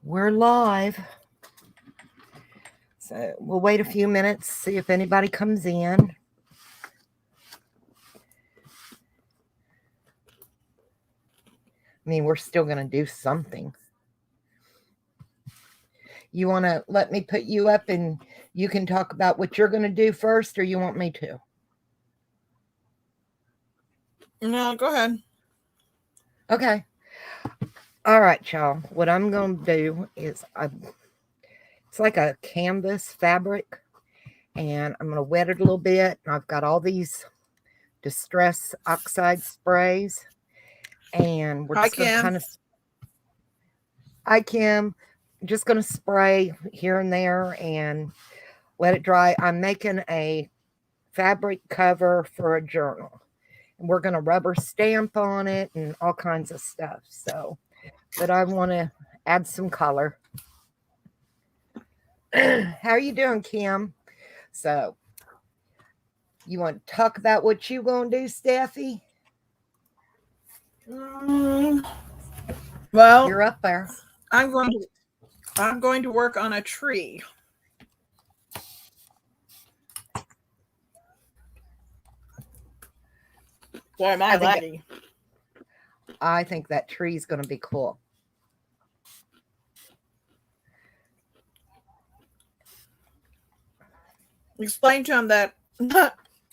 We're live. So we'll wait a few minutes, see if anybody comes in. I mean, we're still going to do something. You want to let me put you up and you can talk about what you're going to do first, or you want me to? No, go ahead. Okay. All right, y'all. What I'm going to do is it's like a canvas fabric, and I'm going to wet it a little bit. And I've got all these Distress Oxide sprays, and we're just going to kind of... Hi, Kim. Just going to spray here and there and let it dry. I'm making a fabric cover for a journal, and we're going to rubber stamp on it and all kinds of stuff. So, but I want to add some color. How are you doing, Kim? So, you want to talk about what you going to do, Steffi? Well, you're up there. I'm going to work on a tree. Boy, am I laggy. I think that tree is going to be cool. Explain to him that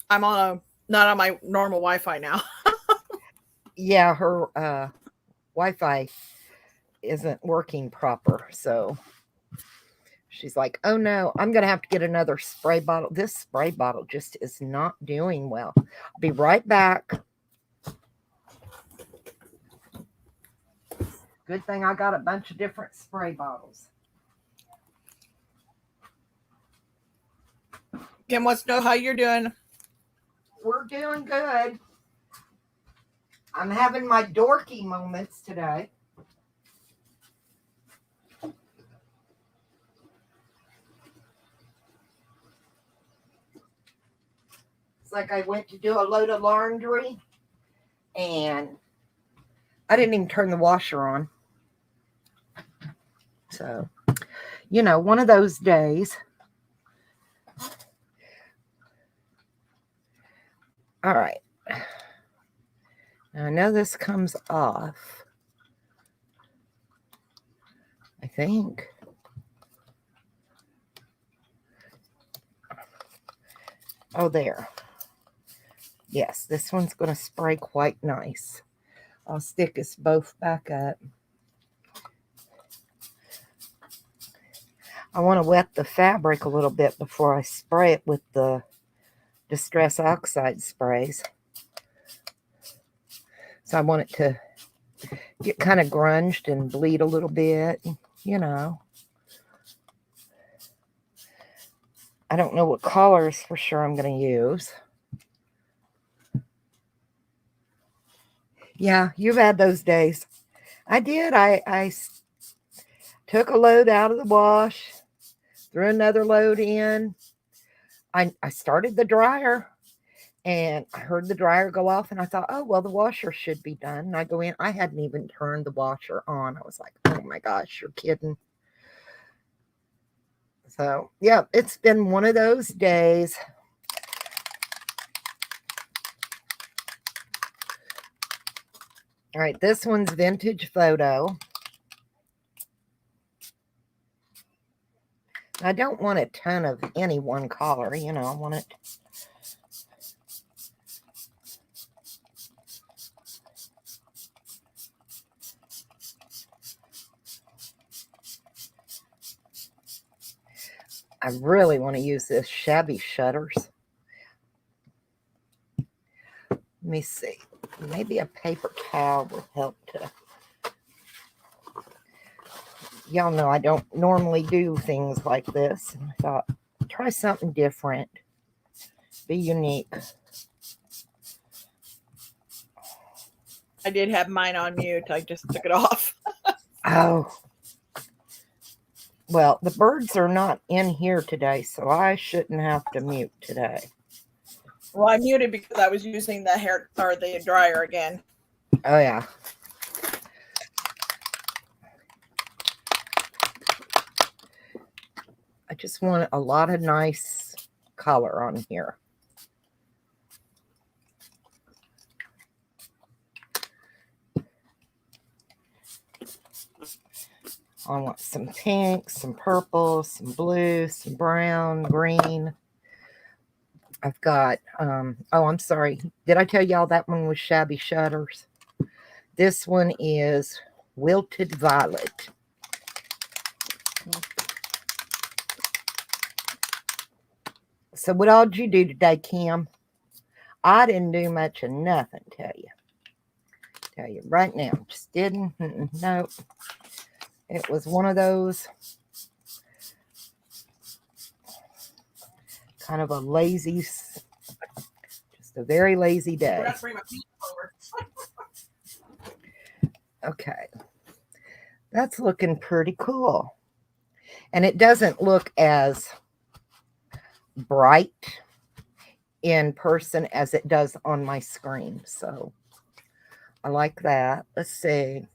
I'm not on my normal Wi-Fi now. Yeah, her Wi-Fi isn't working proper, so she's like, oh no, I'm gonna have to get another spray bottle. This spray bottle just is not doing well. I'll be right back. Good thing I got a bunch of different spray bottles. Kim wants to know how you're doing. We're doing good. I'm having my dorky moments today. It's like I went to do a load of laundry and I didn't even turn the washer on. So, you know, one of those days. All right. Now I know this comes off. I think. Oh, there. Yes, this one's going to spray quite nice. I'll stick us both back up. I want to wet the fabric a little bit before I spray it with the Distress Oxide sprays. So I want it to get kind of grunged and bleed a little bit, you know. I don't know what colors for sure I'm going to use. Yeah, you've had those days. I did. I took a load out of the wash, threw another load in. I started the dryer, and I heard the dryer go off, and I thought, oh, well, the washer should be done. And I go in. I hadn't even turned the washer on. I was like, oh, my gosh, you're kidding. So, yeah, it's been one of those days. All right, this one's Vintage Photo. I don't want a ton of any one color, you know, I want it. I really want to use this Shabby Shutters. Let me see. Maybe a paper towel would help to. Y'all know I don't normally do things like this. And I thought, try something different. Be unique. I did have mine on mute. I just took it off. Oh. Well, the birds are not in here today, so I shouldn't have to mute today. Well, I muted because I was using the hair or the dryer again. Oh, yeah. just want a lot of nice color on here. I want some pink, some purple, some blue, some brown, green. I've got, oh, I'm sorry. Did I tell y'all that one was Shabby Shutters? This one is Wilted Violet. So what all did you do today, Kim? I didn't do much of nothing, tell you. Tell you right now. Just didn't. Nope. It was one of those kind of a lazy, just a very lazy day. Okay. That's looking pretty cool. And it doesn't look as bright in person as it does on my screen. So I like that. Let's see.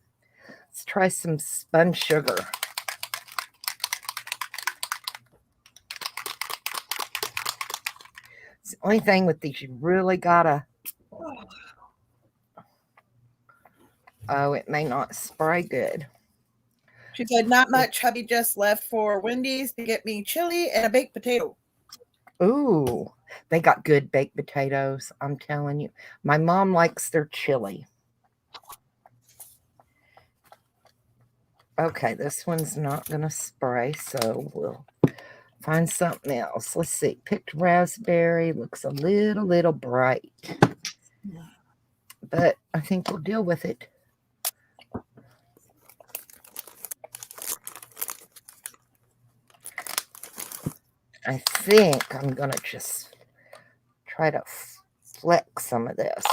Let's try some spun sugar. It's the only thing with these, you really gotta. Oh, it may not spray good. She said, not much. Hubby just left for Wendy's to get me chili and a baked potato. Ooh, they got good baked potatoes. I'm telling you. My mom likes their chili. Okay, this one's not going to spray, so we'll find something else. Let's see. Picked raspberry. Looks a little bright. But I think we'll deal with it. I think I'm going to just try to flex some of this.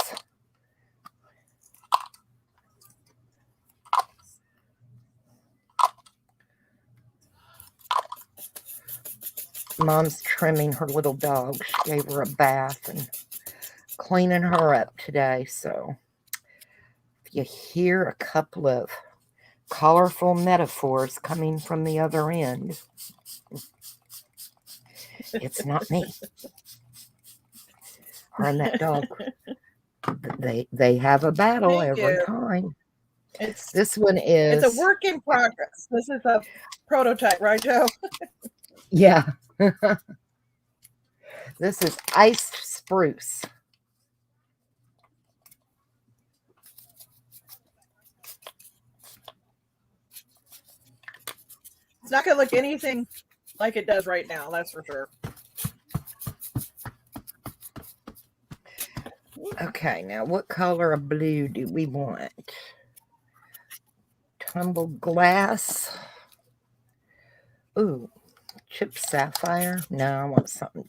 Mom's trimming her little dog. She gave her a bath and cleaning her up today. So if you hear a couple of colorful metaphors coming from the other end, it's not me. Her and that dog, they have a battle every time. This one is... It's a work in progress. This is a prototype, right, Joe? Yeah. This is iced spruce. It's not going to look anything like it does right now, that's for sure. Okay, now what color of blue do we want? Tumbled Glass. Ooh, chip sapphire. No, I want something.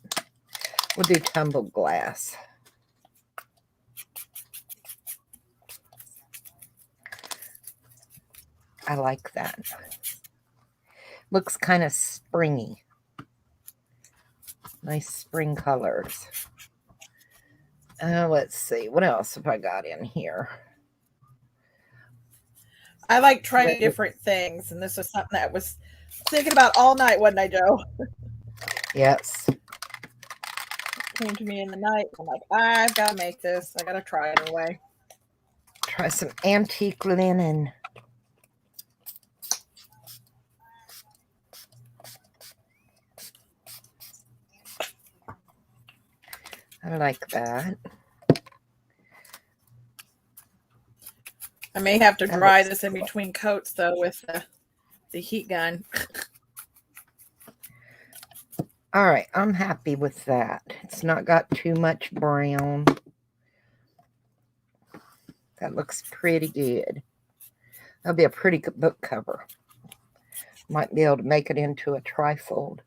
We'll do Tumbled Glass. I like that. Looks kind of springy. Nice spring colors. Let's see. What else have I got in here? I like trying different things, and this is something that I was thinking about all night, wasn't I, Joe? Yes. It came to me in the night. I'm like, I've got to make this. I got to try it anyway. Try some antique linen. I like that. I may have to dry this in between coats, though, with the heat gun. All right, I'm happy with that. It's not got too much brown. That looks pretty good. That'll be a pretty good book cover. Might be able to make it into a trifold.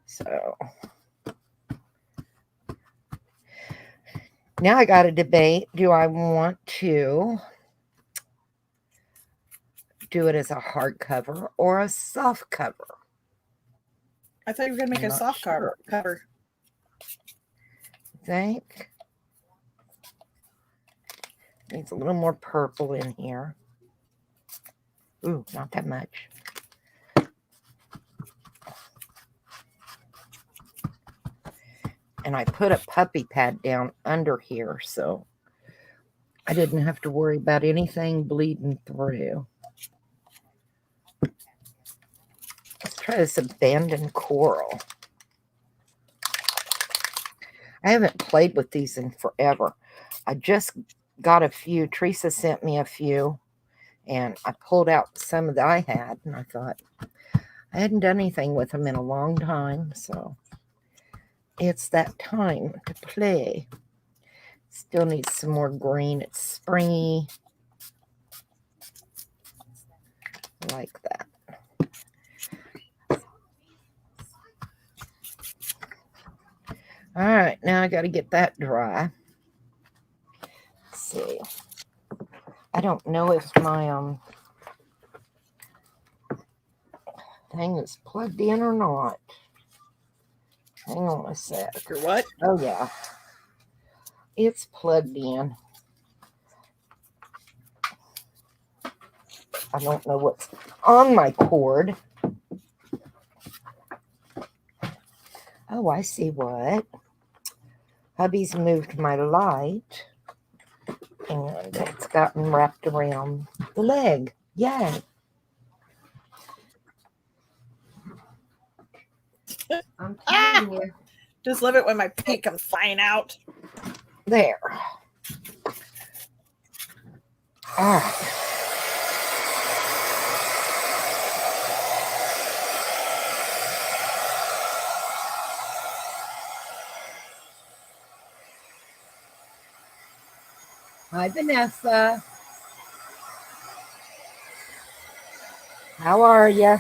So now I got to debate, do I want to do it as a hardcover or a soft cover? I thought you were going to make a soft cover. Think needs a little more purple in here. Ooh, not that much. And I put a puppy pad down under here, so I didn't have to worry about anything bleeding through. Let's try this abandoned coral. I haven't played with these in forever. I just got a few. Teresa sent me a few, and I pulled out some that I had, and I thought I hadn't done anything with them in a long time, so it's that time to play. Still needs some more green. It's springy. Like that. All right, now I got to get that dry. Let's see. I don't know if my thing is plugged in or not. Hang on a sec. Your what? Oh, yeah. It's plugged in. I don't know what's on my cord. Oh, I see what. Hubby's moved my light, and it's gotten wrapped around the leg. Yay. I'm telling you. Just love it when my paint comes flying out. There. All right. Hi, Vanessa. How are you?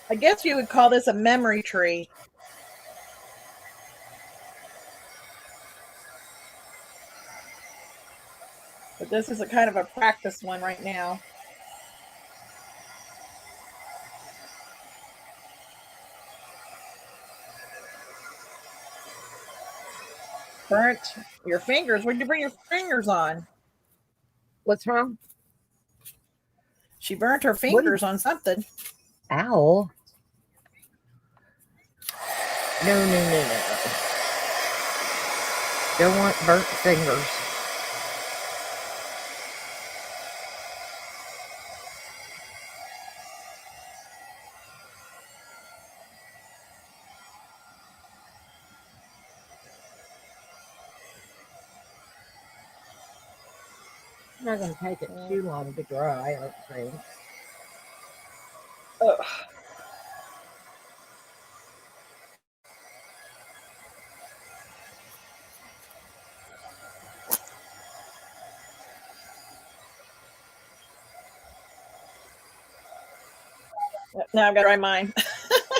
I guess you would call this a memory tree. But this is a kind of a practice one right now. Burnt your fingers. Where'd you bring your fingers on? What's wrong? She burnt her fingers on something. Ow. No. Don't want burnt fingers. It's not going to take it too long to dry, I don't think. Ugh. Now I've got to dry mine.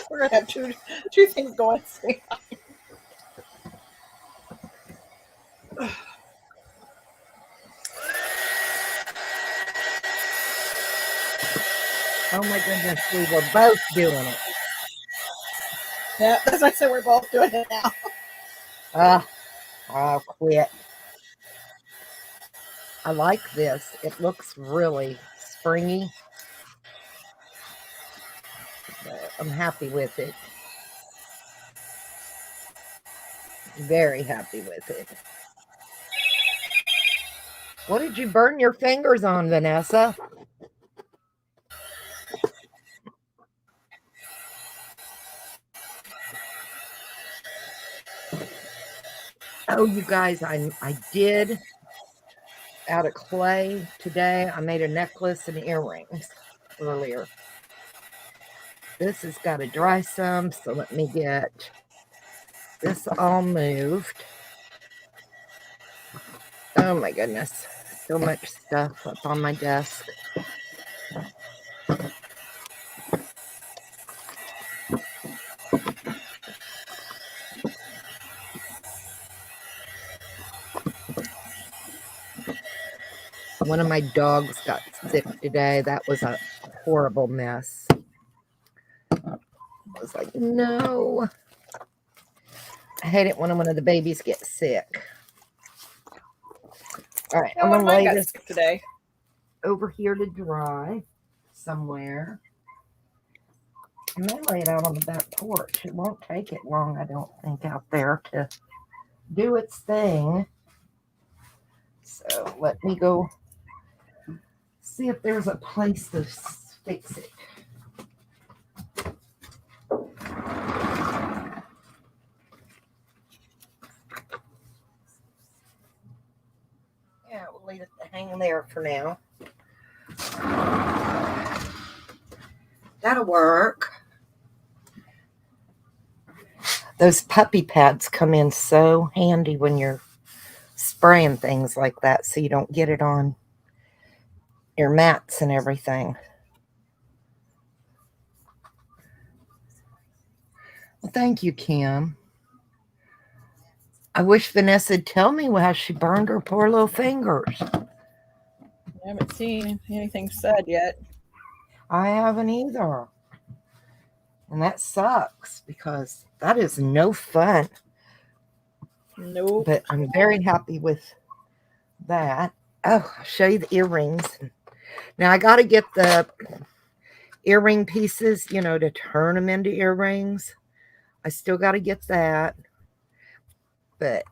We're going to have two things going. Oh my goodness, we were both doing it. Yeah, as I said, we're both doing it now. I'll quit. I like this. It looks really springy. I'm happy with it. Very happy with it. What did you burn your fingers on, Vanessa? Oh, you guys, I did out of clay today. I made a necklace and earrings earlier. This has got to dry some, so let me get this all moved. Oh my goodness, so much stuff up on my desk. One of my dogs got sick today. That was a horrible mess. I was like, no. I hate it when one of the babies gets sick. All right, Yeah, I'm one gonna of mine lay got this sick today. over here to dry somewhere. I may lay it out on the back porch. It won't take it long, I don't think, out there to do its thing. So let me go see if there's a place to fix it. Yeah, we'll leave it hanging there for now. That'll work. Those puppy pads come in so handy when you're spraying things like that so you don't get it on your mats and everything. Well, thank you, Kim. I wish Vanessa'd tell me how she burned her poor little fingers. I haven't seen anything said yet. I haven't either. And that sucks because that is no fun. Nope. But I'm very happy with that. Oh, I'll show you the earrings. Now I got to get the earring pieces, to turn them into earrings. I still got to get that. But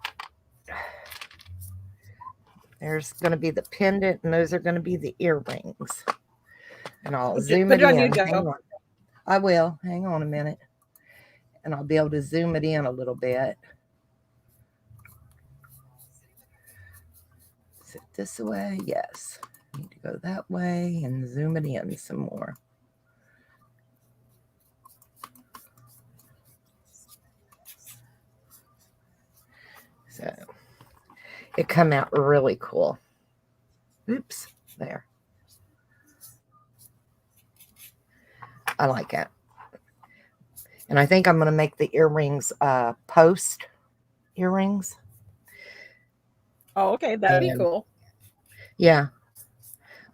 there's going to be the pendant, and those are going to be the earrings. And I'll zoom Put it it on in. you, Joe. Hang on. I will. Hang on a minute. And I'll be able to zoom it in a little bit. Is it this way? Yes. I need to go that way and zoom it in some more. So it come out really cool. Oops, there. I like it. And I think I'm going to make the earrings post earrings. Oh, okay. That'd be cool. Yeah.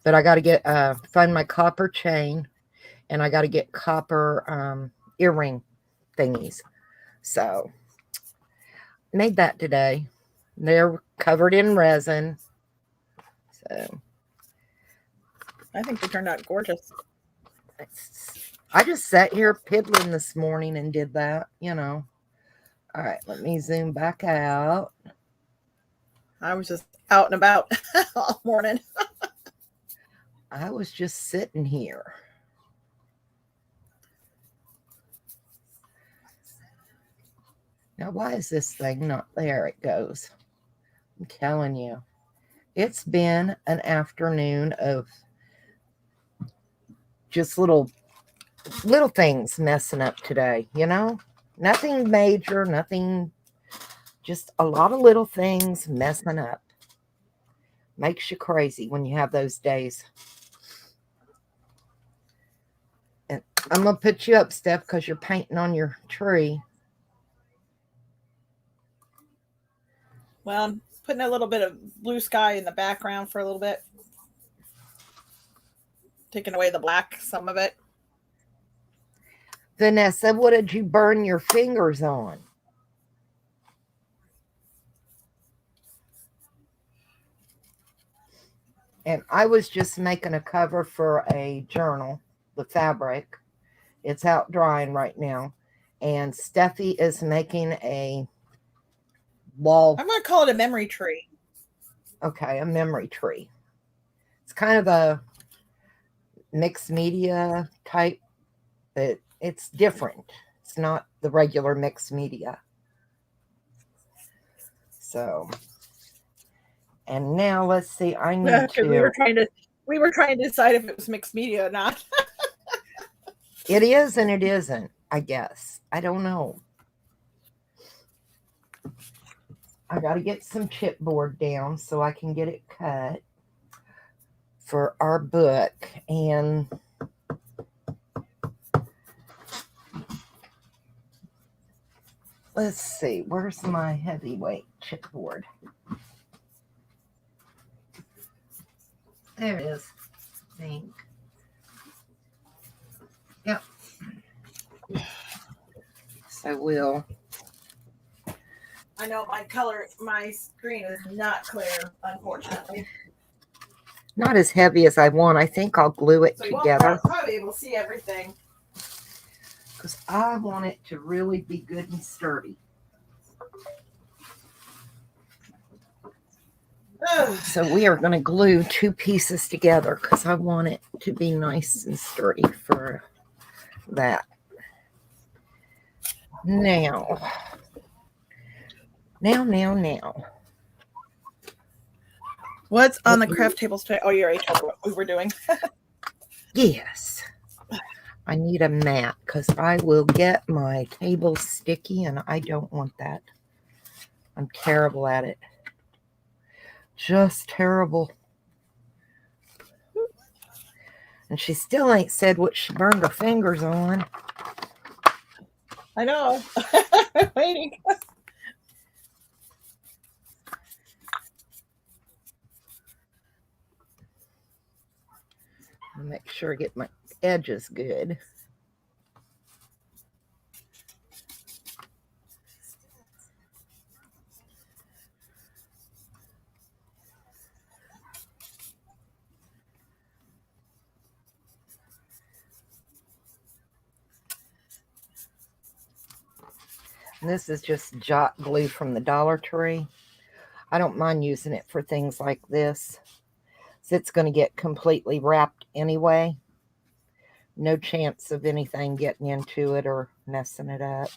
But I got to get find my copper chain, and I got to get copper earring thingies. So made that today. They're covered in resin. So I think they turned out gorgeous. I just sat here piddling this morning and did that, All right, let me zoom back out. I was just out and about all morning. I was just sitting here. Now, why is this thing not there? It goes. I'm telling you. It's been an afternoon of just little things messing up today, Nothing major, nothing, just a lot of little things messing up. Makes you crazy when you have those days. And I'm going to put you up, Steph, because you're painting on your tree. Well, I'm putting a little bit of blue sky in the background for a little bit. Taking away the black, some of it. Vanessa, what did you burn your fingers on? And I was just making a cover for a journal, the fabric. It's out drying right now. And Steffi is making a wall. I'm going to call it a memory tree. Okay, a memory tree. It's kind of a mixed media type, but it's different. It's not the regular mixed media. So, and now let's see. I need to. We were trying to decide if it was mixed media or not. It is and it isn't, I guess. I don't know. I got to get some chipboard down so I can get it cut for our book. And let's see, where's my heavyweight chipboard? There it is, I think. Yep. So we'll I know my screen is not clear, unfortunately. Not as heavy as I want. I think I'll glue it So you won't together probably be able to see everything. because I want it to really be good and sturdy. So we are going to glue 2 pieces together because I want it to be nice and sturdy for that. Now. What's on the craft tables today? Oh, you already told me what we were doing. Yes. I need a mat because I will get my table sticky and I don't want that. I'm terrible at it. Just terrible. And she still ain't said what she burned her fingers on. I know. Waiting. I'll make sure I get my edges good. And this is just jot glue from the Dollar Tree. I don't mind using it for things like this. So it's going to get completely wrapped anyway. No chance of anything getting into it or messing it up.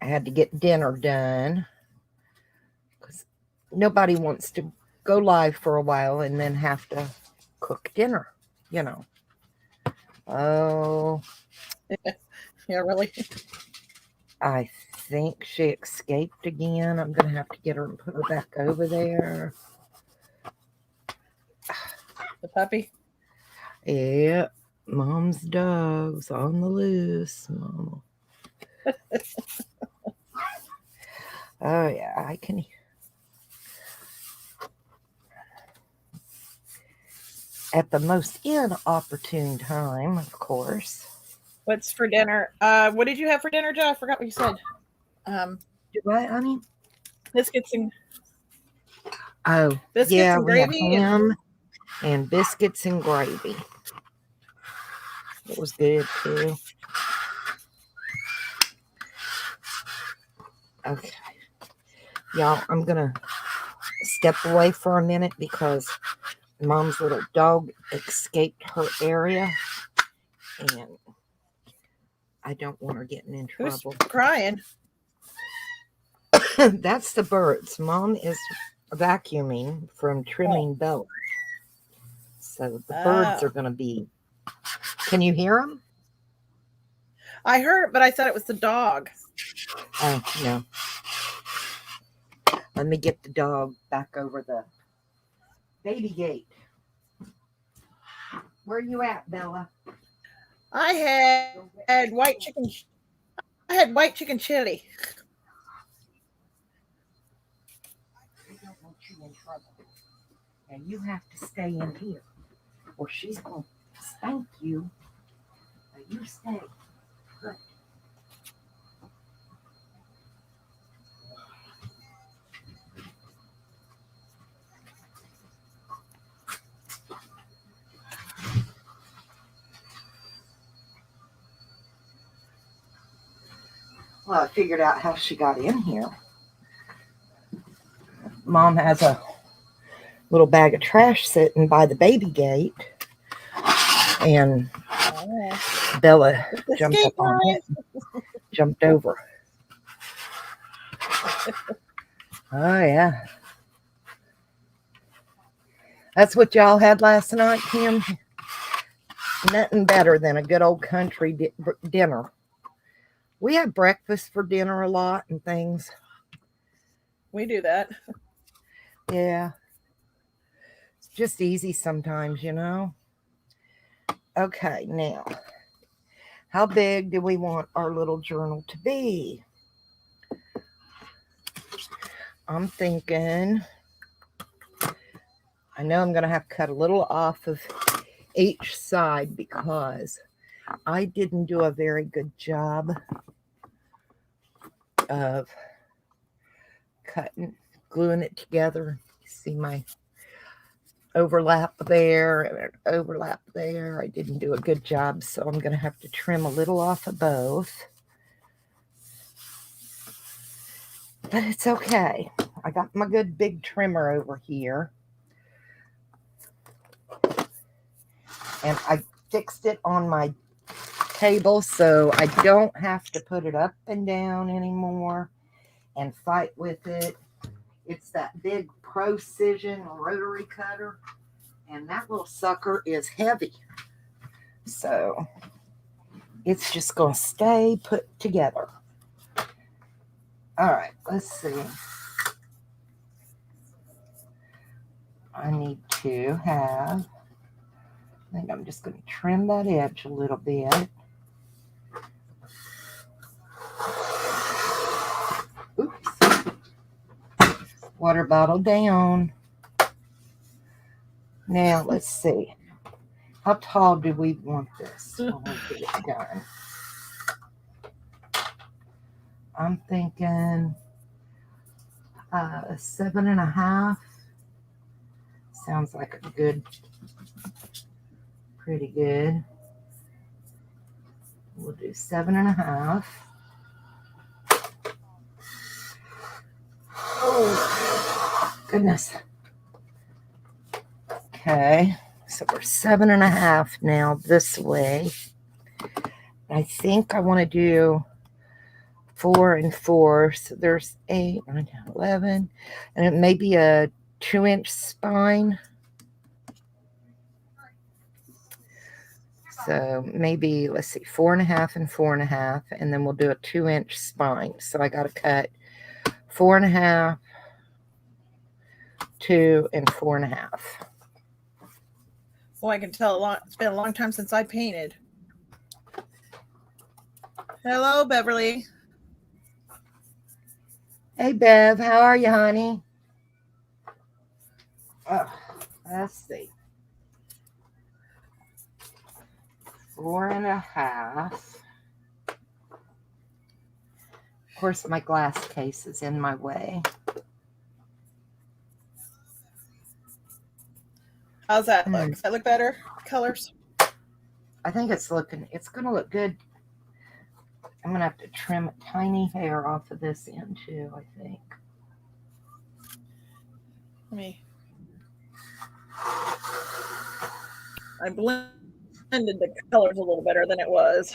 I had to get dinner done because nobody wants to go live for a while and then have to cook dinner, you know. Oh. Yeah, really. I think she escaped again. I'm going to have to get her and put her back over there. The puppy? Yeah. Mom's dog's on the loose, Mama. Oh, yeah, I can. At the most inopportune time, of course. What's for dinner? What did you have for dinner, Joe? I forgot what you said. Do I, honey? Biscuits and biscuits and we had gravy. ham and biscuits and gravy. It was good too. Okay, y'all, I'm gonna step away for a minute because Mom's little dog escaped her area and I don't want her getting in trouble. Who's crying? That's the birds. Mom is vacuuming from trimming Bella. So the birds are going to be... Can you hear them? I heard it, but I thought it was the dog. Oh, no. Let me get the dog back over the baby gate. Where are you at, Bella? I had white chicken. I had white chicken chili. I don't want you in trouble. And you have to stay in here or she's going to spank you. Now you stay. Good. Well, I figured out how she got in here. Mom has a little bag of trash sitting by the baby gate. And Bella jumped up on it, jumped over. Oh, yeah. That's what y'all had last night, Kim? Nothing better than a good old country dinner. We have breakfast for dinner a lot and things. We do that. Yeah. It's just easy sometimes, you know. Okay, now, how big do we want our little journal to be? I'm thinking, I know I'm going to have to cut a little off of each side because I didn't do a very good job of gluing it together. See my overlap there, overlap there. I didn't do a good job, so I'm going to have to trim a little off of both. But it's okay. I got my good big trimmer over here. And I fixed it on my table so I don't have to put it up and down anymore and fight with it. It's that big Precision rotary cutter, and that little sucker is heavy. So it's just going to stay put together. All right, let's see. I need to have, I think I'm just going to trim that edge a little bit. Oops. Water bottle down. Now, let's see. How tall do we want this when we get it done? I'm thinking 7.5. Sounds like a good, pretty good. We'll do 7.5. Oh, goodness. Okay, so we're 7.5 now this way. I think I want to do 4 and 4. So there's 8, 9, 10, 11, and it may be a 2-inch spine. So maybe, let's see, 4.5 and 4.5, and then we'll do a 2-inch spine. So I got to cut 4.5, 2, and 4.5. Well, I can tell it's been a long time since I painted. Hello, Beverly. Hey, Bev, how are you, honey? Oh, let's see. 4.5. Of course, my glass case is in my way. How's that look? Does that look better? Colors? I think it's going to look good. I'm going to have to trim a tiny hair off of this end too, I think. I blended the colors a little better than it was.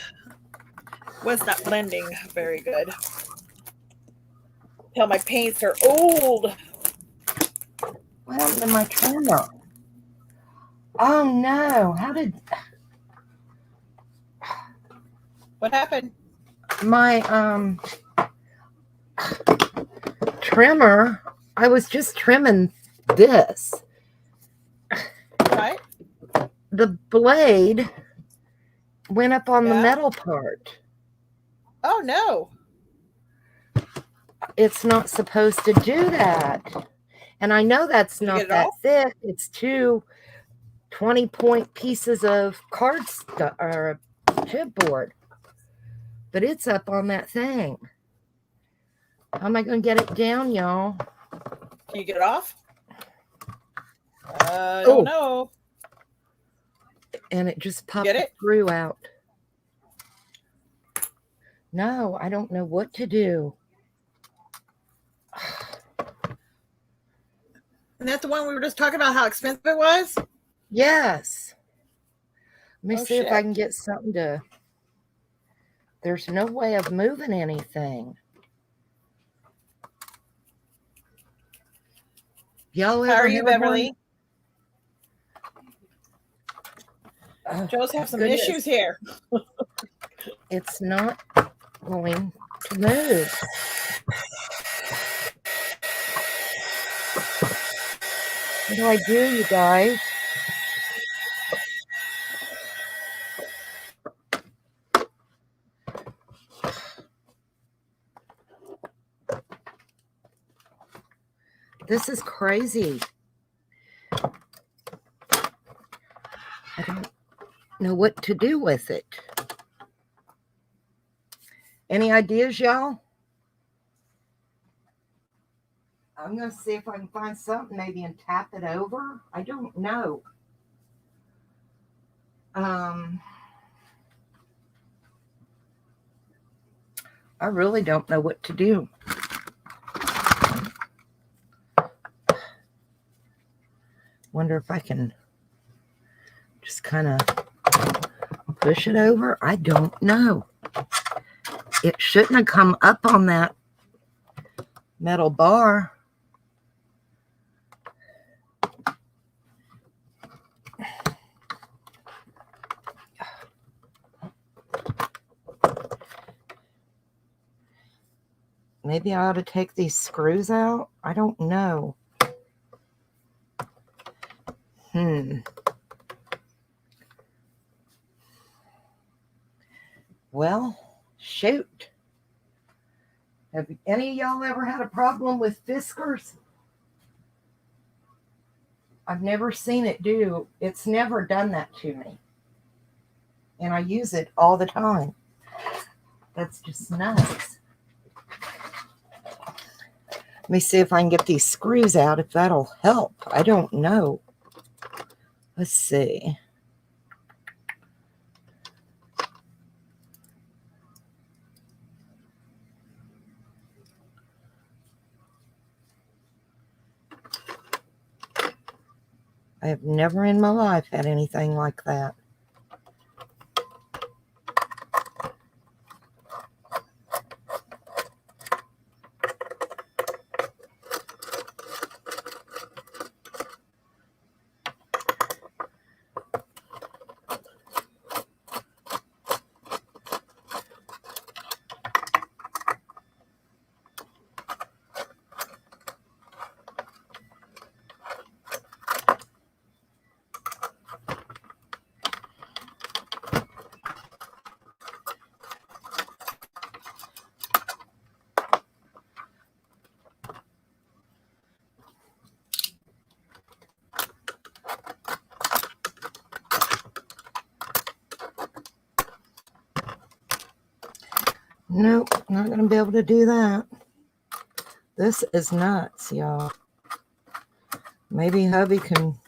Was not blending very good. Tell my paints are old. What happened to my trimmer? Oh no! What happened? My trimmer, I was just trimming this. Right? The blade went up on the metal part. Oh no. It's not supposed to do that. And I know that's not that thick. It's 2 20-point pieces of or chipboard. But it's up on that thing. How am I going to get it down, y'all? Can you get it off? I don't know. And it just popped through out. No, I don't know what to do. And that's the one we were just talking about how expensive it was? Yes. Let me see if I can get something to... There's no way of moving anything. Y'all how are you, Beverly? Joe's have some issues here. It's not going to move. What do I do, you guys? This is crazy. I don't know what to do with it. Any ideas, y'all? I'm going to see if I can find something maybe and tap it over. I don't know. I really don't know what to do. Wonder if I can just kind of push it over. I don't know. It shouldn't have come up on that metal bar. Maybe I ought to take these screws out. I don't know. Well, shoot. Have any of y'all ever had a problem with Fiskars? I've never seen it do. It's never done that to me. And I use it all the time. That's just nuts. Let me see if I can get these screws out, if that'll help. I don't know. Let's see. I have never in my life had anything like that. Nope, not going to be able to do that. This is nuts, y'all. Maybe hubby can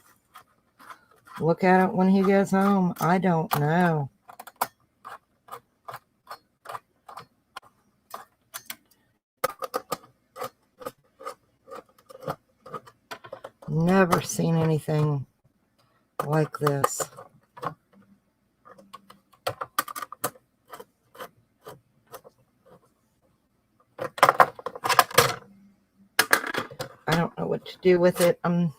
look at it when he gets home. I don't know. Never seen anything like this. I don't know what to do with it. I'm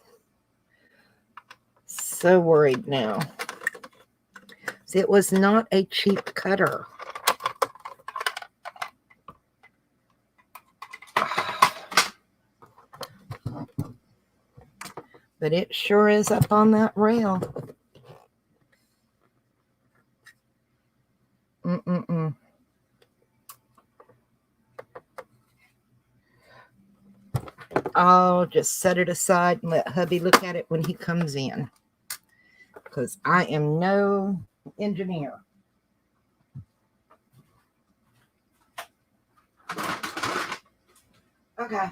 so worried now. See, it was not a cheap cutter. But it sure is up on that rail. I'll just set it aside and let hubby look at it when he comes in, because I am no engineer. Okay.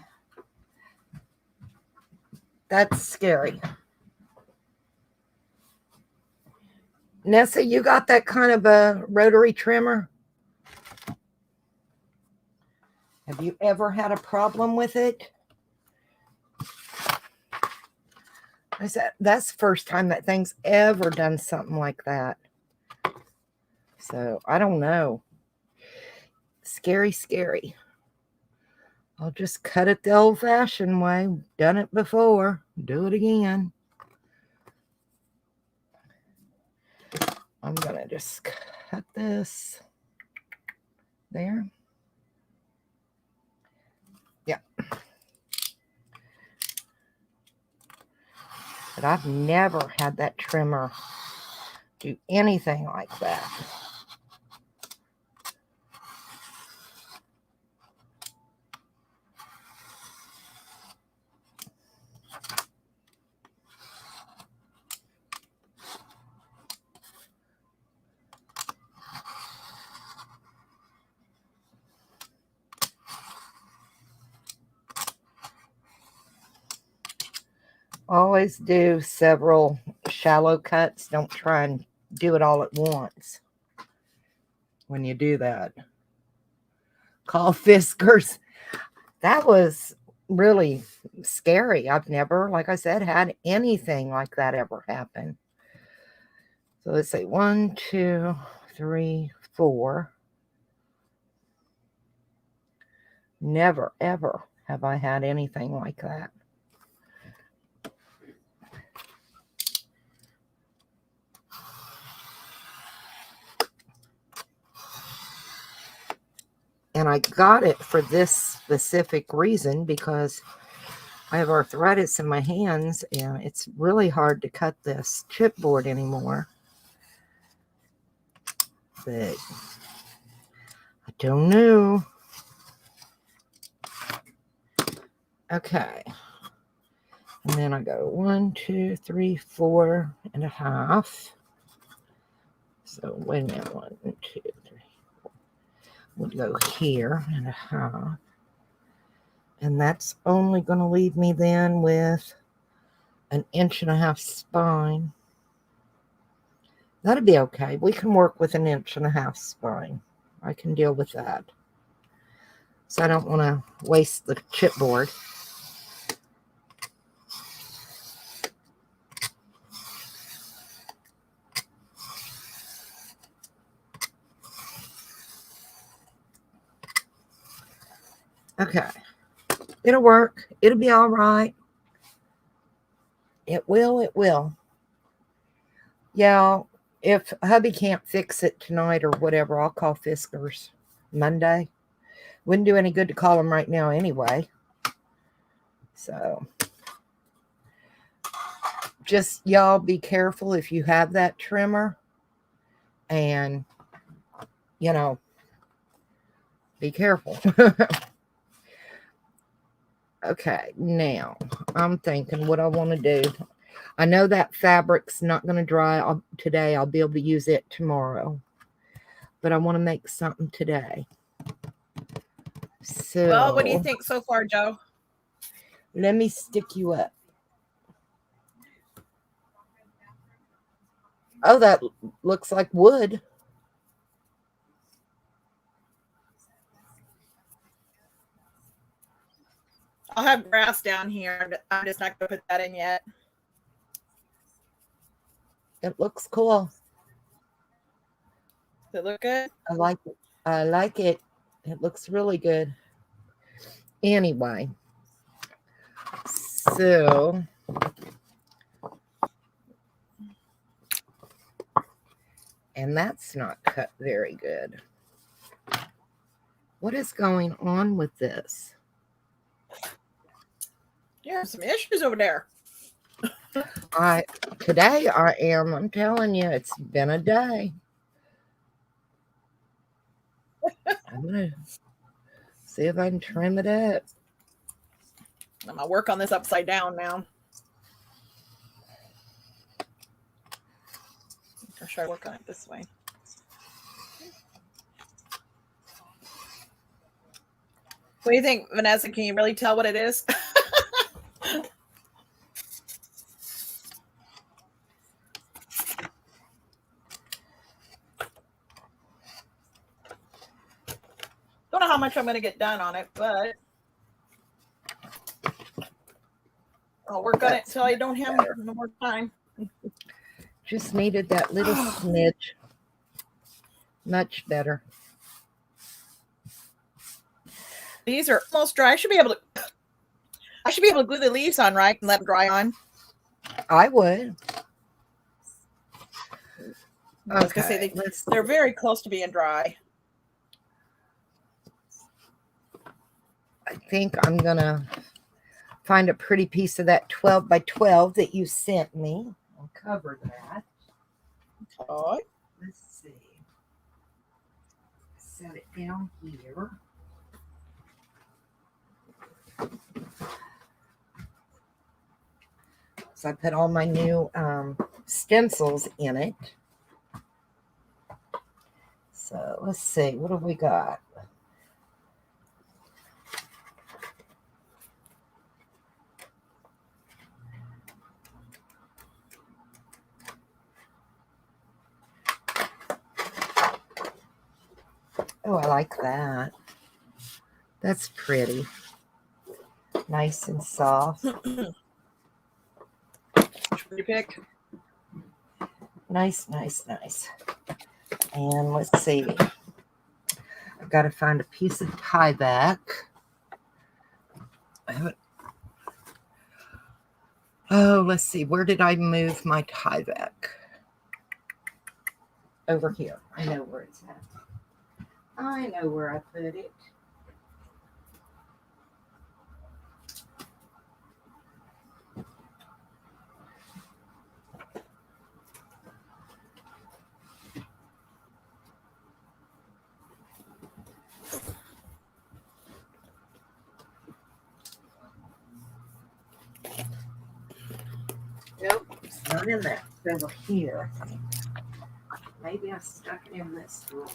That's scary. Nessa, you got that kind of a rotary trimmer? Have you ever had a problem with it? I said, that's the first time that thing's ever done something like that. So, I don't know. Scary, scary. I'll just cut it the old-fashioned way. Done it before. Do it again. I'm going to just cut this there. Yeah. But I've never had that trimmer do anything like that. always do several shallow cuts. Don't try and do it all at once when you do that. Call Fiskars. That was really scary. I've never, like I said, had anything like that ever happen. So let's see, 1, 2, 3, 4. Never, ever have I had anything like that. And I got it for this specific reason because I have arthritis in my hands and it's really hard to cut this chipboard anymore. But I don't know. Okay. And then I go 1, 2, 3, 4.5. So wait a minute. 1, 2, 3, 4. We'll go here and a half. And that's only going to leave me then with 1.5 inch spine. That'll be okay. We can work with 1.5 inch spine. I can deal with that. So I don't want to waste the chipboard. Okay. It'll work. It'll be all right. It will. It will. Yeah. If hubby can't fix it tonight or whatever, I'll call Fiskars Monday. Wouldn't do any good to call them right now anyway. So just y'all be careful if you have that trimmer. And, you know, be careful. Okay, now I'm thinking what I want to do. I know that fabric's not going to dry today. I'll be able to use it tomorrow. But I want to make something today. So, well, what do you think so far, Joe? Let me stick you up. Oh, that looks like wood. I'll have grass down here. I'm just not going to put that in yet. It looks cool. Does it look good? I like it. I like it. It looks really good. Anyway, so and that's not cut very good. What is going on with this? Yeah, some issues over there. Today I am. I'm telling you, it's been a day. I'm gonna see if I can trim it up. I'm gonna work on this upside down now. Or should I work on it this way? What do you think, Vanessa? Can you really tell what it is? Don't know how much I'm going to get done on it, but I'll work on it until I don't have no more time. Just needed that little smidge. Much better. These are almost dry. I should be able to glue the leaves on, right, and let them dry on. I would. I was going to say they're very close to being dry. I think I'm going to find a pretty piece of that 12 by 12 that you sent me. I'll cover that. Okay. Let's see. Set it down here. So I put all my new stencils in it. So let's see. What have we got? Oh, I like that. That's pretty. Nice and soft. Which one you pick? Nice, nice, nice. And let's see. I've got to find a piece of tie back. I haven't. Oh, let's see. Where did I move my tie back? Over here. I know where it's at. I know where I put it. Nope, it's not in there. It's over here. Maybe I stuck it in this drawer.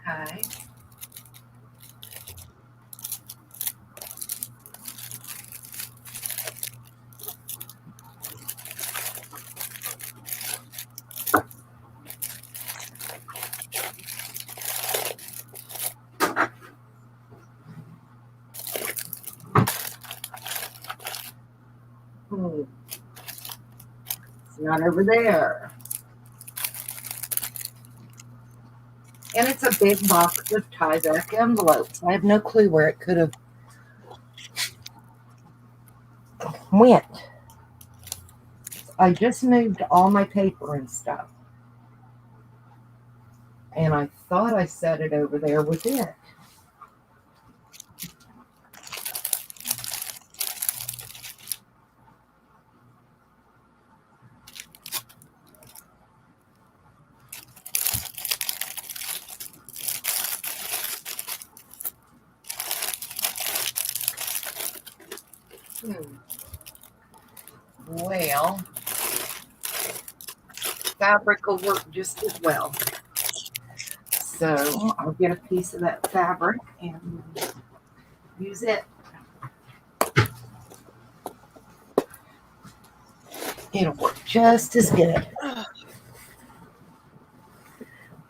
Okay. It's not over there. And it's a big box of tie-back envelopes. I have no clue where it could have went. I just moved all my paper and stuff. And I thought I set it over there with it. Well, fabric will work just as well. So I'll get a piece of that fabric and use it. It'll work just as good.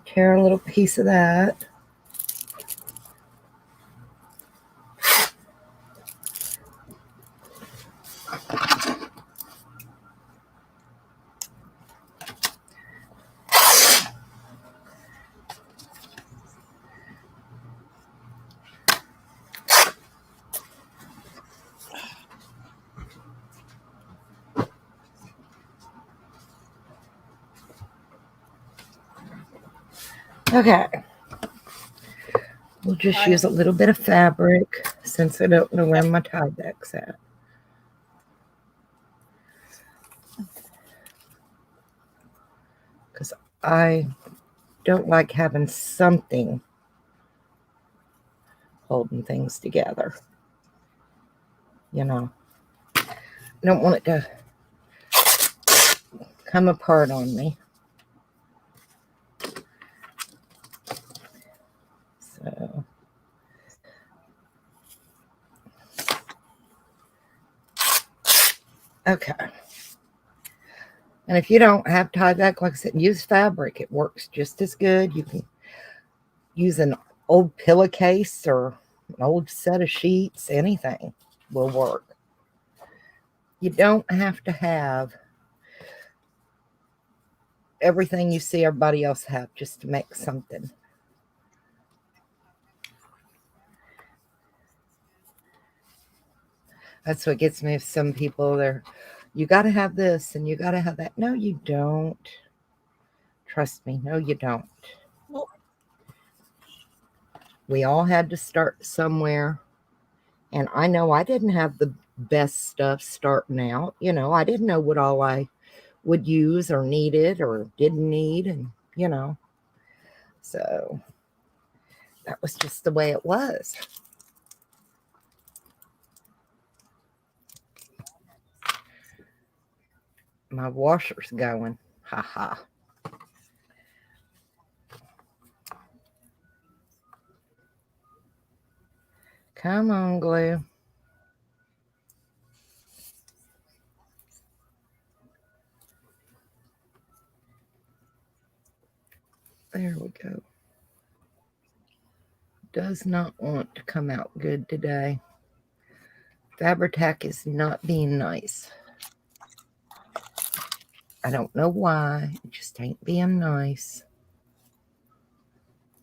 Tear a little piece of that. Okay. We'll just use a little bit of fabric since I don't know where my tie back's at. Because I don't like having something holding things together. You know, I don't want it to come apart on me. So, okay. And if you don't have tie back, like I said, use fabric. It works just as good. You can use an old pillowcase or an old set of sheets. Anything will work. You don't have to have everything you see everybody else have just to make something. That's what gets me with some people. You got to have this and you got to have that. No, you don't. Trust me. No, you don't. We all had to start somewhere. And I know I didn't have the best stuff starting out. You know, I didn't know what all I would use or needed or didn't need. And, you know, so that was just the way it was. My washer's going. Ha ha. Come on, glue. There we go. Does not want to come out good today. Fabri-Tac is not being nice. I don't know why. It just ain't being nice.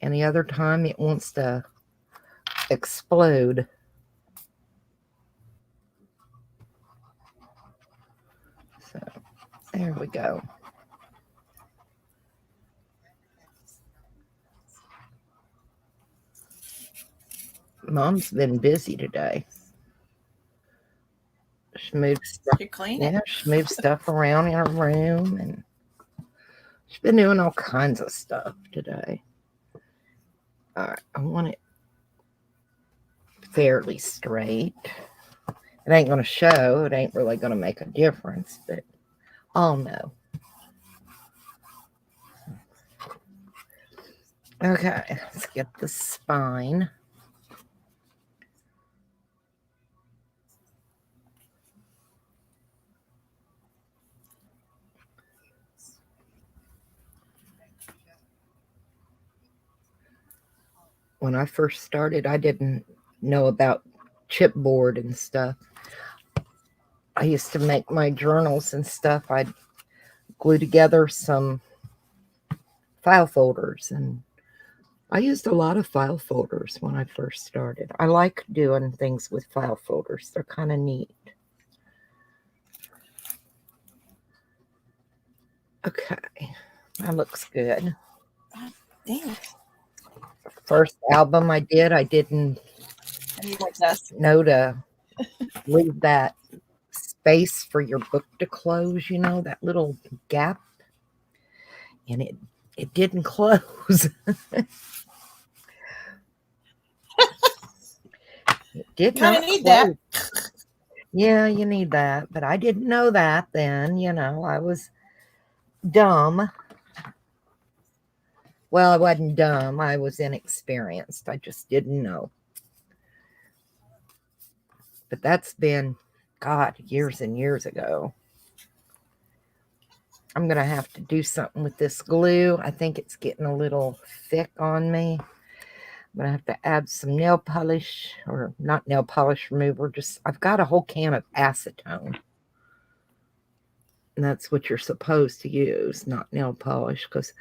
Any other time it wants to explode. So there we go. Mom's been busy today. She moved stuff. You clean Yeah, it. she moved stuff around in her room, and she's been doing all kinds of stuff today. All right, I want it fairly straight. It ain't gonna show. It ain't really gonna make a difference, but I'll know. Okay, let's get the spine. When I first started, I didn't know about chipboard and stuff. I used to make my journals and stuff. I'd glue together some file folders, and I used a lot of file folders when I first started. I like doing things with file folders. They're kind of neat. Okay, that looks good. Dang. First album I didn't I need like this. know to leave that space for your book to close, you know, that little gap. And it didn't close. It did Kind not of need close. that. Yeah, you need that. But I didn't know that then, you know. I was dumb. Well, I wasn't dumb. I was inexperienced. I just didn't know. But that's been, God, years and years ago. I'm going to have to do something with this glue. I think it's getting a little thick on me. I'm going to have to add some nail polish, or not nail polish remover. Just, I've got a whole can of acetone. And that's what you're supposed to use, not nail polish. Because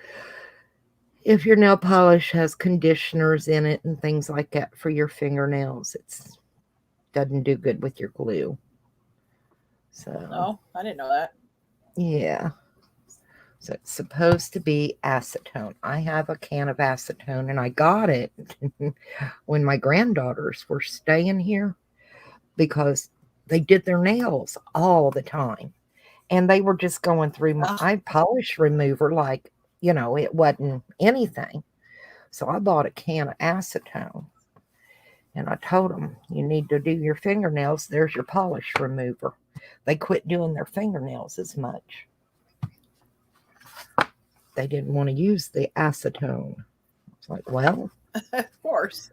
if your nail polish has conditioners in it and things like that for your fingernails, it doesn't do good with your glue. So, No, I didn't know that. yeah. So it's supposed to be acetone. I have a can of acetone, and I got it when my granddaughters were staying here because they did their nails all the time. And they were just going through my polish remover like, you know, it wasn't anything. So I bought a can of acetone. And I told them, you need to do your fingernails. There's your polish remover. They quit doing their fingernails as much. They didn't want to use the acetone. It's like, well, Of course.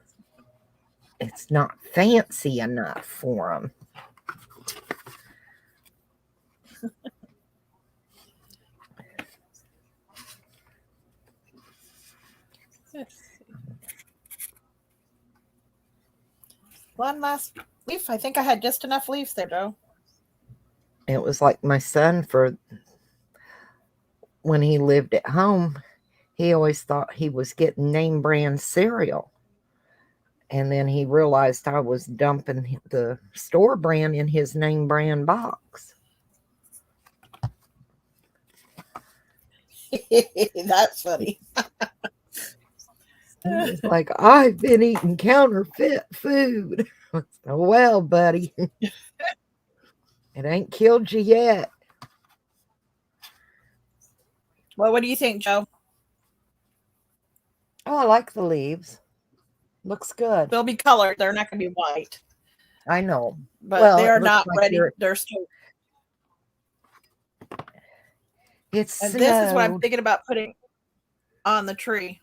it's not fancy enough for them. Yes. One last leaf. I think I had just enough leaves there, Joe. It was like my son, for when he lived at home, he always thought he was getting name brand cereal. And then he realized I was dumping the store brand in his name brand box. That's funny. He was like, I've been eating counterfeit food. Well, buddy, it ain't killed you yet. Well, what do you think, Joe? Oh, I like the leaves. Looks good. They'll be colored. They're not going to be white. I know. But Well, they it are looks not like ready. They're still. It's And this is what I'm snowed. thinking about putting on the tree.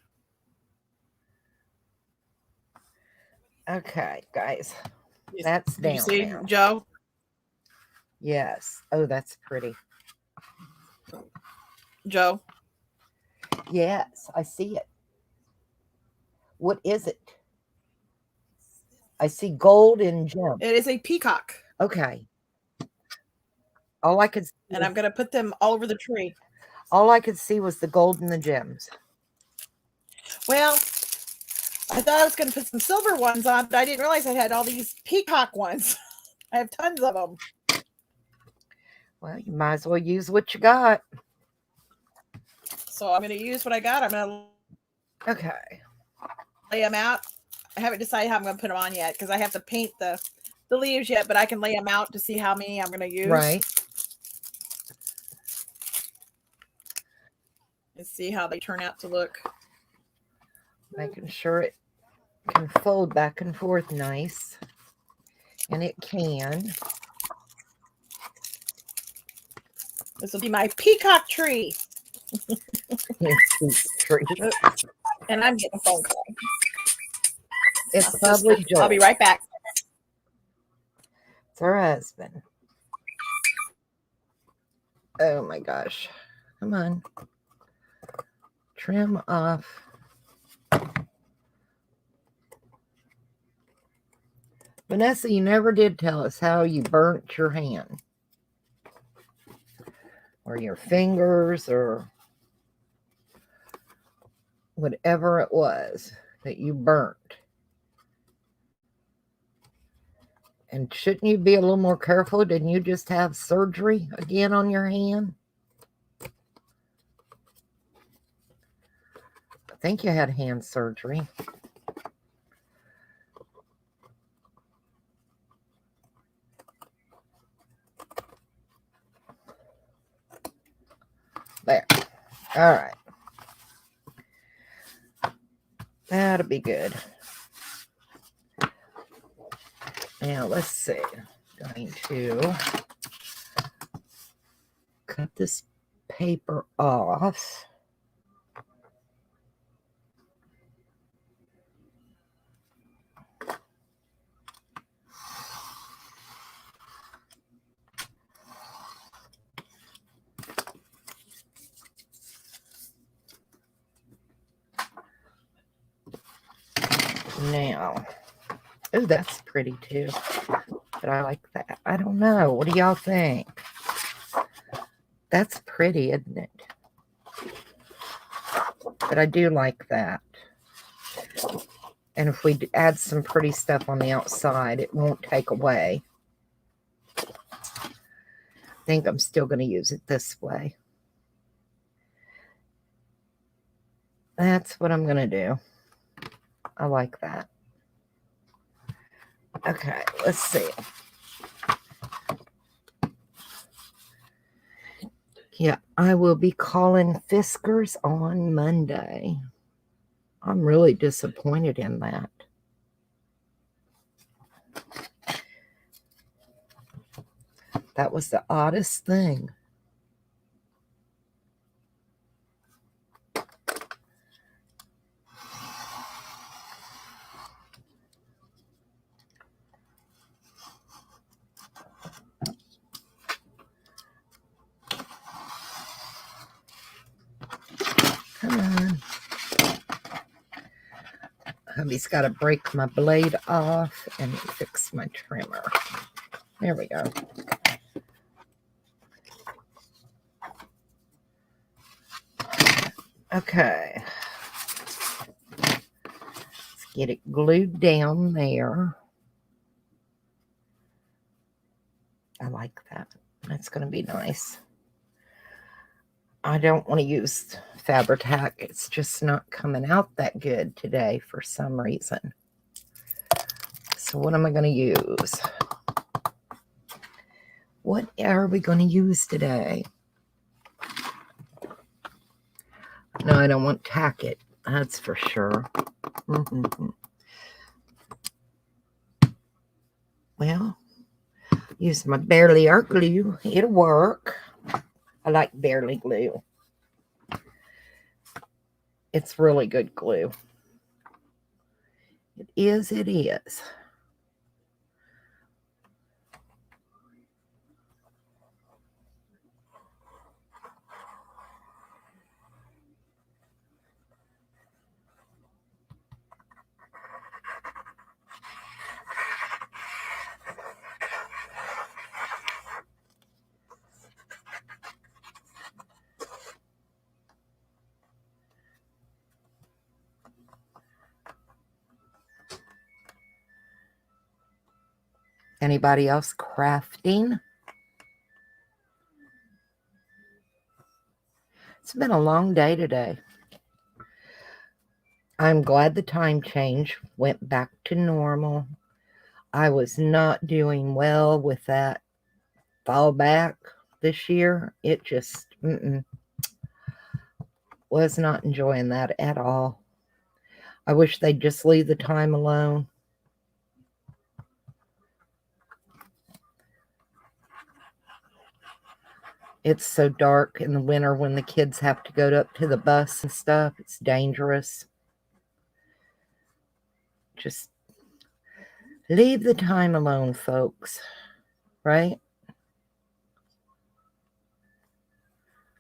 Okay, guys. You- That's You down see, now. Joe? Yes. Oh, that's pretty. Joe? Yes, I see it. What is it? I see gold and gem. It is a peacock. Okay. All I could see And I'm going to put them all over the tree. was the gold and the gems. Well, I thought I was going to put some silver ones on, but I didn't realize I had all these peacock ones. I have tons of them. Well, you might as well use what you got. So I'm going to use what I got. I'm going to Okay. lay them out. I haven't decided how I'm going to put them on yet because I have to paint the leaves yet, but I can lay them out to see how many I'm going to use. Right. And see how they turn out to look. Making sure it can fold back and forth nice. And it can. This will be my peacock tree. Tree. And I'm getting a phone call. It's probably Joel. I'll be right back. It's her husband. Oh my gosh. Come on. Trim off. Vanessa, you never did tell us how you burnt your hand. Or your fingers or whatever it was that you burnt. And shouldn't you be a little more careful? Didn't you just have surgery again on your hand? I think you had hand surgery. There. All right. That'll be good. Now, let's see. Going to cut this paper off. Now, oh, that's pretty too. But I like that. I don't know. What do y'all think? That's pretty, isn't it? But I do like that. And if we add some pretty stuff on the outside, it won't take away. I think I'm still going to use it this way. That's what I'm going to do. I like that. Okay, let's see. Yeah, I will be calling Fiskars on Monday. I'm really disappointed in that. That was the oddest thing. Come on. Hubby's got to break my blade off and fix my trimmer. There we go. Okay. Let's get it glued down there. I like that. That's going to be nice. I don't want to use Fabri-Tac. It's just not coming out that good today for some reason. So what am I going to use? What are we going to use today? No, I don't want tack it. That's for sure. Well, use my Barely Art glue. It'll work. I like Barely glue. It's really good glue. It is, it is. Anybody else crafting? It's been a long day today. I'm glad the time change went back to normal. I was not doing well with that fall back this year. It just was not enjoying that at all. I wish they'd just leave the time alone. It's so dark in the winter when the kids have to go up to the bus and stuff. It's dangerous. Just leave the time alone, folks. Right?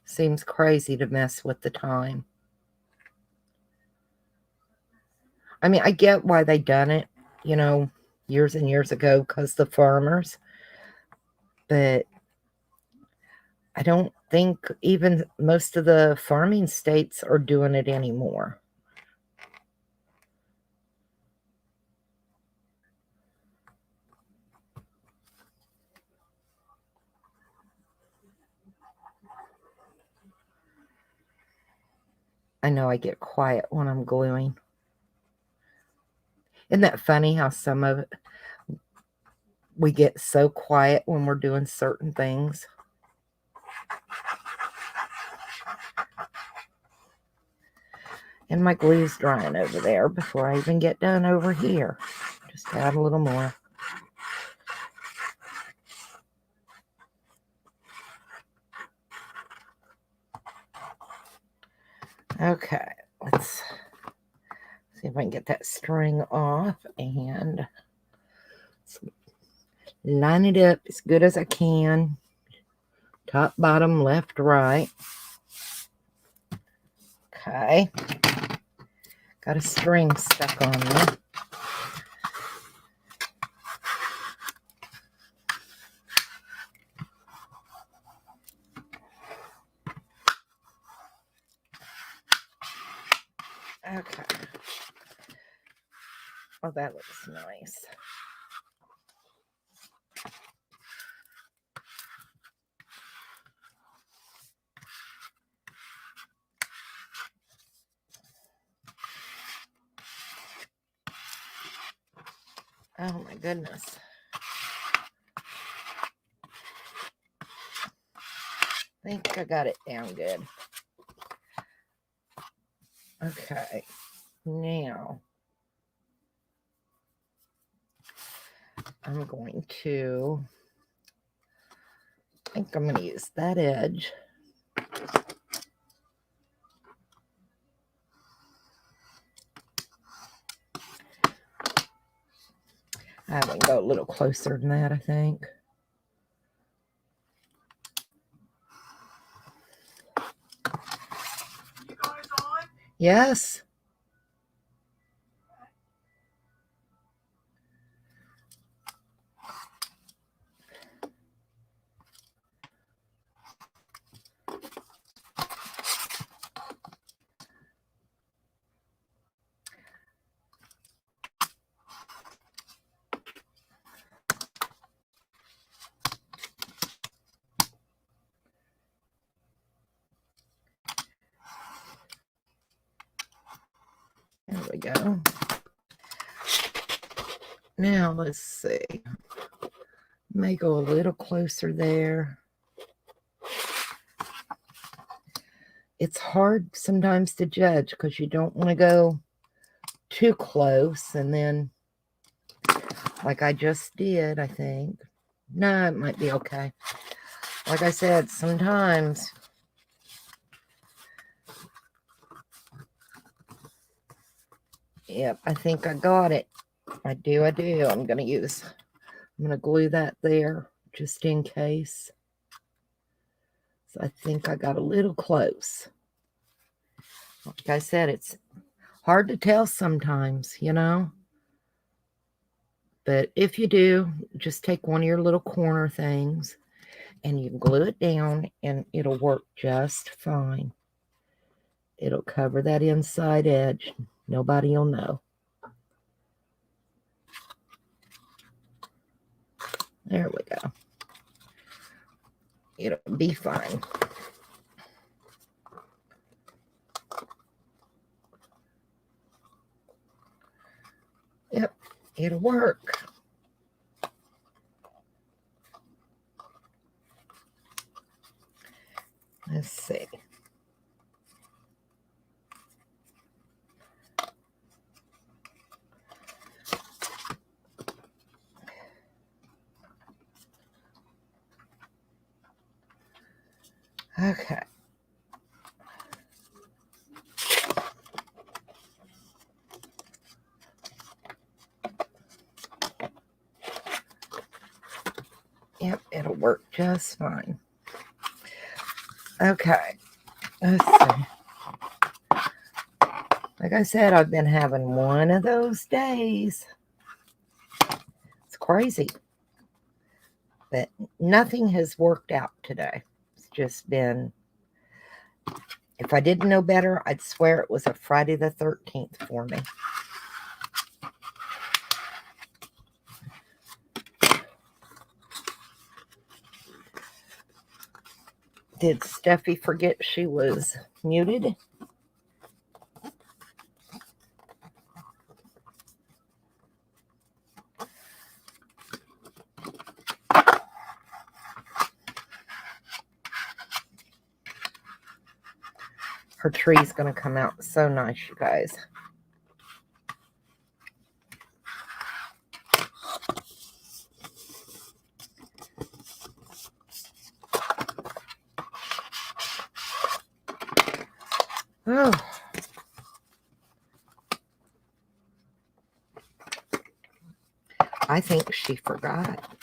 Seems crazy to mess with the time. I mean, I get why they done it, years and years ago, because the farmers. But I don't think even most of the farming states are doing it anymore. I know I get quiet when I'm gluing. Isn't that funny how some of it, we get so quiet when we're doing certain things? And my glue's drying over there before I even get done over here. Just add a little more. Okay, let's see if I can get that string off and line it up as good as I can. Top, bottom, left, right. Okay. Got a string stuck on me. Okay. Oh, that looks nice. Oh my goodness. I think I got it down good. Okay. Now I'm going to, I think I'm going to use that edge. I can go a little closer than that, I think. You guys on? Yes. There we go. Now let's see. May go a little closer there. It's hard sometimes to judge because you don't want to go too close and then, like I just did, I think. No, it might be okay. Like I said, sometimes Yep, I think I got it. I do. I'm going to glue that there just in case. So I think I got a little close. Like I said, it's hard to tell sometimes, you know. But if you do, just take one of your little corner things and you can glue it down and it'll work just fine. It'll cover that inside edge. Nobody will know. There we go. It'll be fine. Yep, it'll work. Let's see. Okay. Yep, it'll work just fine. Okay, let's see. Like I said, I've been having one of those days. It's crazy. But nothing has worked out today. It's just been, if I didn't know better, I'd swear it was a Friday the 13th for me. Did Steffi forget she was muted? Her tree's going to come out so nice, you guys. Oh. I think she forgot.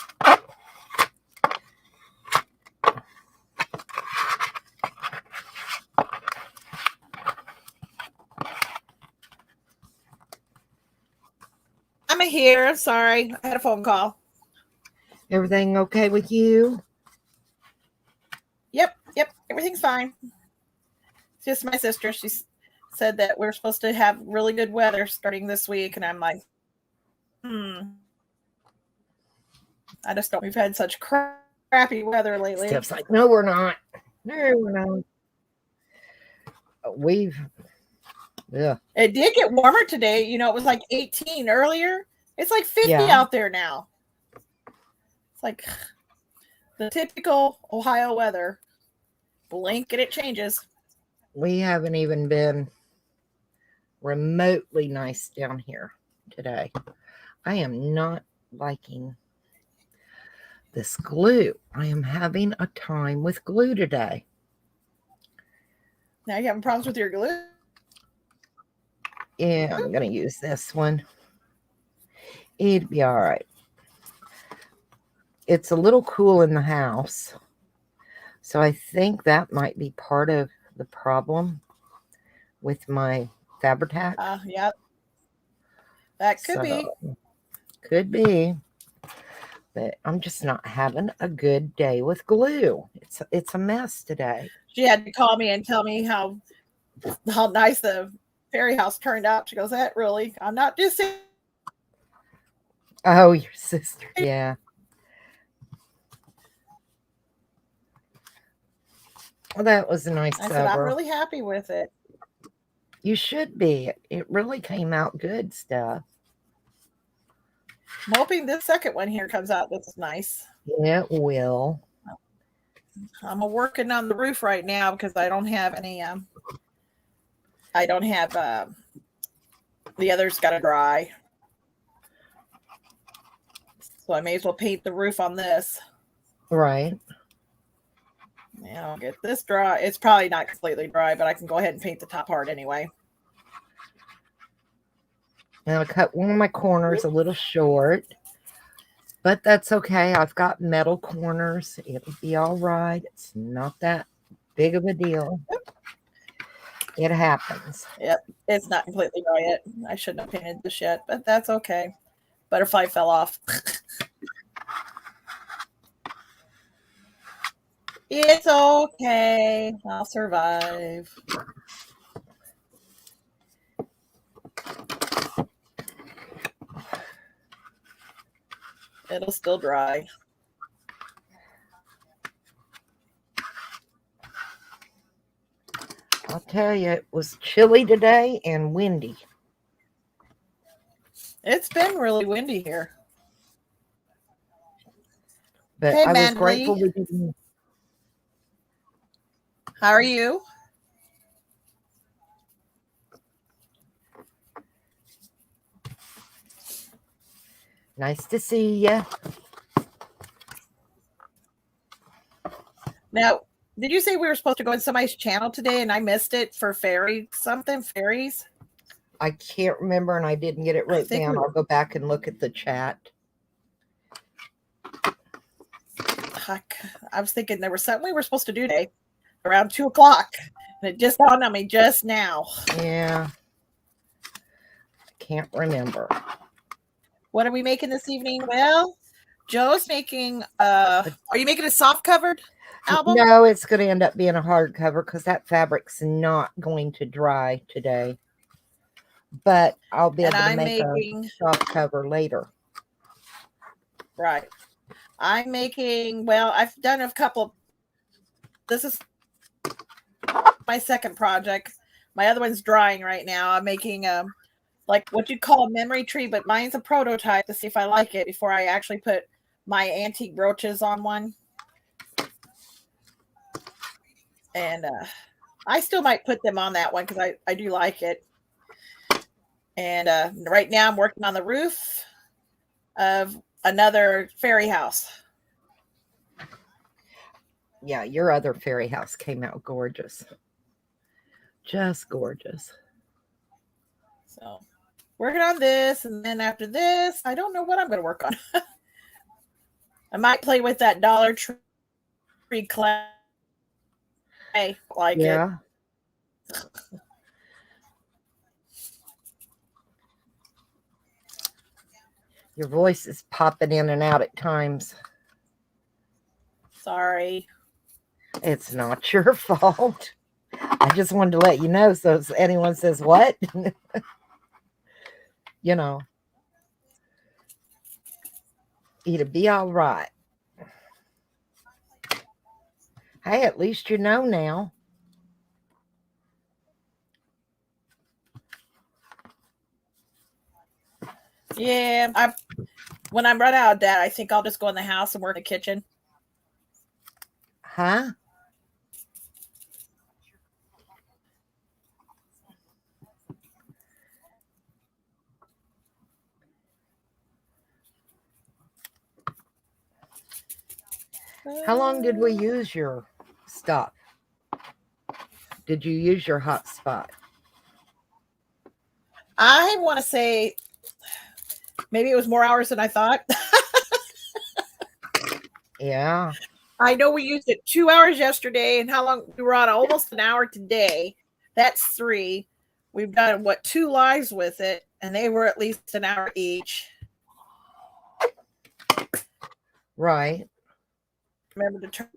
I'm here. Sorry. I had a phone call. Everything okay with you? Yep. Everything's fine. It's just my sister. She said that we're supposed to have really good weather starting this week. And I'm like, I just don't. We've had such crappy weather lately. Steph's like, no, we're not. No, we're not. Yeah. It did get warmer today. You know, it was like 18 earlier. It's like 50 out there now. It's like the typical Ohio weather. Blink and it changes. We haven't even been remotely nice down here today. I am not liking this glue. I am having a time with glue today. Now you having problems with your glue? Yeah, I'm going to use this one. It'd be all right. It's a little cool in the house. So I think that might be part of the problem with my Fabri-Tac. Yep. That could be. Could be. But I'm just not having a good day with glue. It's a mess today. She had to call me and tell me how nice the fairy house turned out. She goes, that really, I'm not just. Oh, your sister. Yeah. Well, that was a nice. I said, I'm really happy with it. You should be. It really came out good stuff. I'm hoping this second one here comes out. This is nice. Yeah, it will. I'm working on the roof right now because I don't have any. The others got to dry. So I may as well paint the roof on this. Right. Yeah, I'll get this dry. It's probably not completely dry, but I can go ahead and paint the top part anyway. And I cut one of my corners a little short, but that's okay. I've got metal corners. It'll be all right. It's not that big of a deal. It happens. Yep, it's not completely dry yet. I shouldn't have painted this yet, but that's okay. Butterfly fell off. It's okay. I'll survive. It'll still dry. I'll tell you, it was chilly today and windy. It's been really windy here. But Hey, I was Mandy. grateful we didn't. How are you? Nice to see you. Now, did you say we were supposed to go in somebody's channel today and I missed it for fairies? I can't remember and I didn't get it wrote down. I'll go back and look at the chat. I was thinking there was something we were supposed to do today around 2 o'clock. And it just dawned on me just now. Yeah. Can't remember. What are we making this evening? Well, Joe's making are you making a soft covered album? No, it's going to end up being a hardcover because that fabric's not going to dry today. But I'll be able to make a soft cover later. Right. I'm making, well, I've done a couple. This is my second project. My other one's drying right now. I'm making like what you'd call a memory tree, but mine's a prototype to see if I like it before I actually put my antique brooches on one. And I still might put them on that one because I do like it. And right now I'm working on the roof of another fairy house. Yeah, your other fairy house came out gorgeous. Just gorgeous. So working on this, and then after this, I don't know what I'm going to work on. I might play with that Dollar Tree clay. I like it. Your voice is popping in and out at times. Sorry. It's not your fault. I just wanted to let you know so if anyone says what, you know, it'll be all right. Hey, at least you know now. Yeah, when I'm run out of that, I think I'll just go in the house and work in the kitchen. Huh? How long did we use your stuff? Did you use your hotspot? I want to say maybe it was more hours than I thought. Yeah. I know we used it 2 hours yesterday, and how long we were on? Almost an hour today. That's 3. We've done 2 lives with it, and they were at least an hour each. Right. Remember to turn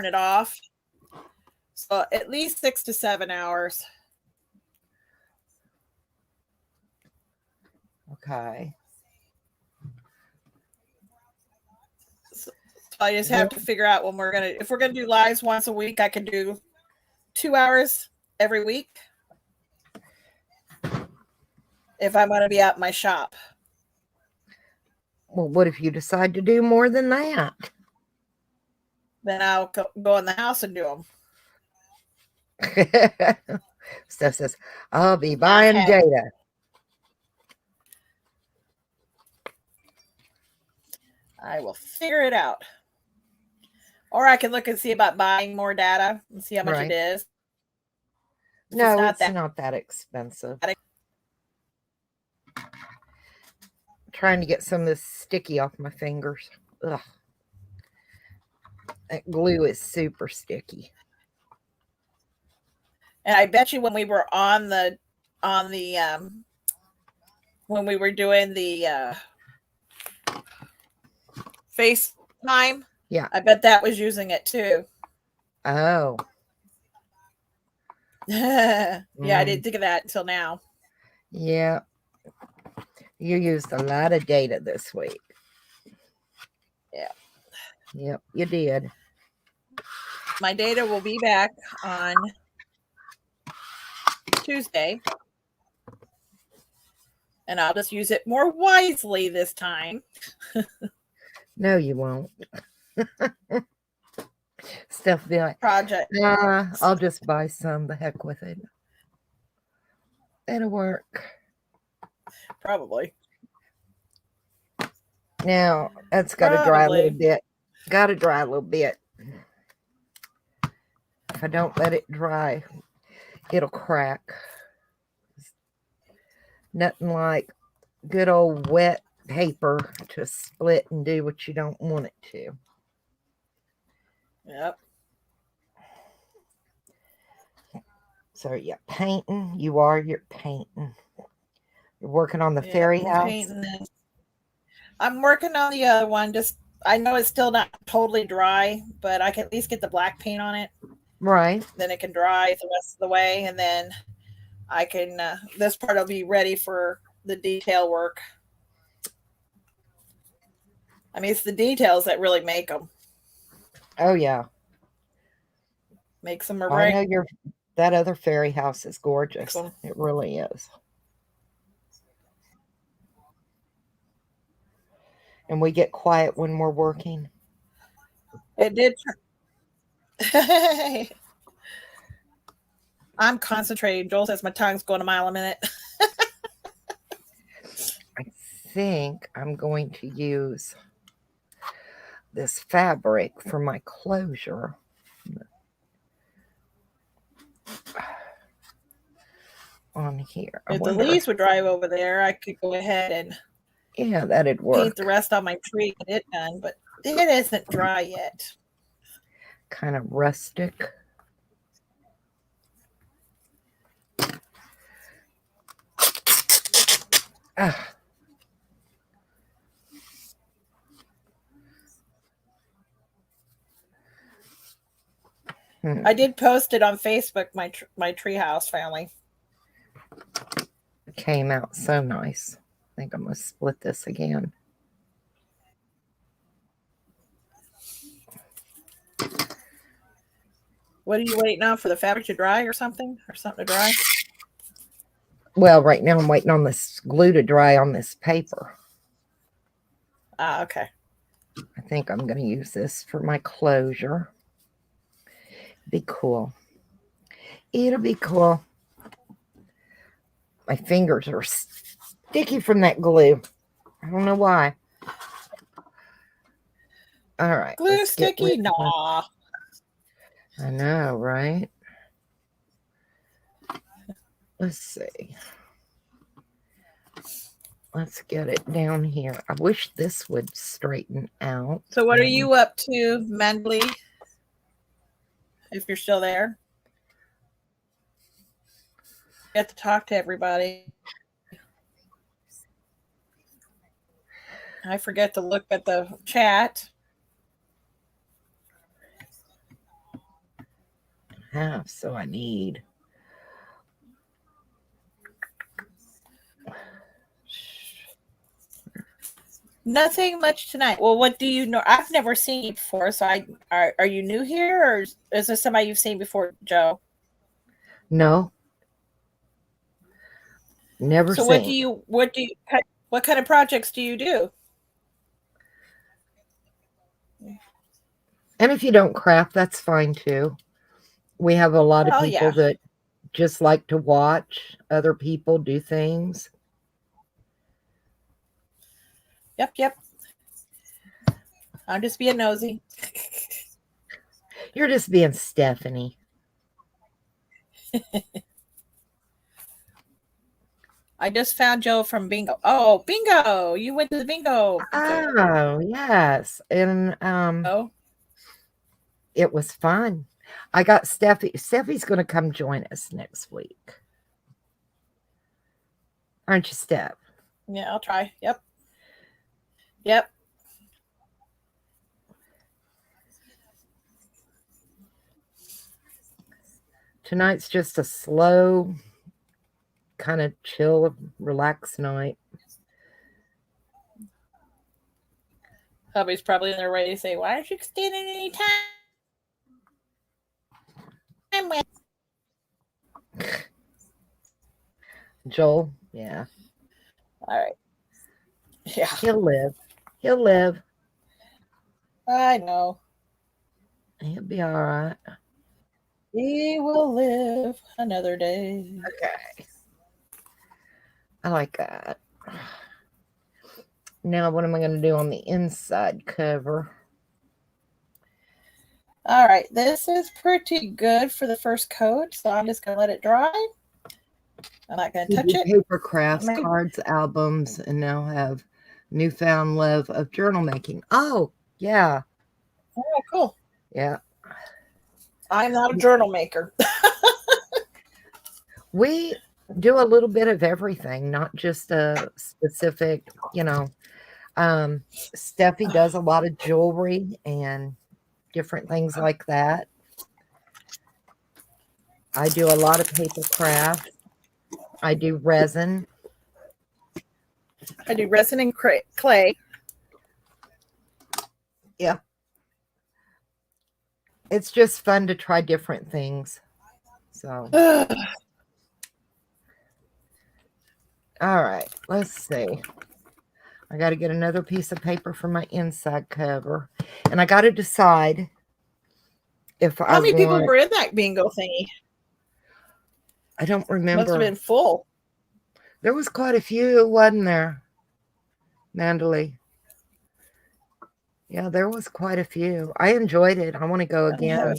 it off. So at least 6 to 7 hours. Okay. So I just have to figure out when if we're gonna do lives once a week, I can do 2 hours every week. If I'm gonna be at my shop. Well, what if you decide to do more than that? Then I'll go in the house and do them. Steph says, I'll be buying data. I will figure it out. Or I can look and see about buying more data and see how much it is. No, it's not that expensive. trying to get some of this sticky off my fingers. Ugh. That glue is super sticky. And I bet you when we were on the when we were doing the FaceTime, Yeah. I bet that was using it too. Oh. Yeah, I didn't think of that until now. Yeah. You used a lot of data this week. Yeah. Yep, you did. My data will be back on Tuesday. And I'll just use it more wisely this time. No, you won't. Steph will be like, Project. nah, I'll just buy some. The heck with it. It'll work. Probably. Now, that's got to dry a little bit. Got to dry a little bit. If I don't let it dry, it'll crack. Nothing like good old wet paper to split and do what you don't want it to. Yep. So yeah, painting. You're painting. You're working on the fairy house. I'm working on the other one. Just I know it's still not totally dry, but I can at least get the black paint on it. Right. Then it can dry the rest of the way, and then I can. This part will be ready for the detail work. I mean, it's the details that really make them. Oh yeah. Makes them a I know that other fairy house is gorgeous. It really is. And we get quiet when we're working. It did. I'm concentrating. Joel says my tongue's going a mile a minute. I think I'm going to use this fabric for my closure. On here. If the leaves would dry over there, I could go ahead and that'd work. Paint the rest on my tree and get it done, but it isn't dry yet. Kind of rustic. I did post it on Facebook, my treehouse family. It came out so nice. I think I'm going to split this again. What are you waiting on, for the fabric to dry or something? Or something to dry? Well, right now I'm waiting on this glue to dry on this paper. Ah, okay. I think I'm going to use this for my closure. Be cool. It'll be cool. My fingers are sticky from that glue. I don't know why. All right. Glue sticky? Nah. I know, right? Let's see. Let's get it down here. I wish this would straighten out. So what are you up to, Mandley? If you're still there. You have to talk to everybody. I forget to look at the chat. So I need. Nothing much tonight. Well, what do you know? I've never seen you before, so are you new here, or is this somebody you've seen before, Joe? No. Never seen. So what kind of projects do you do? And if you don't craft, that's fine too. We have a lot of people that just like to watch other people do things. Yep. I'm just being nosy. You're just being Stephanie. I just found Joe from bingo. Oh, bingo! You went to the bingo. Oh, yes. And Oh, it was fun. I got Steffi. Steffi's going to come join us next week. Aren't you, Steph? yeah, I'll try. Yep. Yep. Tonight's just a slow, kind of chill, relaxed night. Hubby's probably in there ready to say, "Why aren't you extending any time?" Joel, yeah. All right. Yeah, He'll live. He'll live. I know. He'll be all right. He will live another day. Okay. I like that. Now, what am I going to do on the inside cover? All right, this is pretty good for the first coat, so I'm just going to let it dry. I'm not going to touch it. Paper crafts, cards, albums, and now have newfound love of journal making. Oh, yeah. Oh, cool. Yeah. I'm not a journal maker. We do a little bit of everything, not just a specific, Steffi does a lot of jewelry and different things like that. I do a lot of paper craft. I do resin. I do resin and clay. Yeah. It's just fun to try different things. So, all right, let's see. I got to get another piece of paper for my inside cover. And I got to decide if How many people were in that bingo thingy? I don't remember. Must have been full. There was quite a few, wasn't there, Mandalee? Yeah, there was quite a few. I enjoyed it. I want to go again.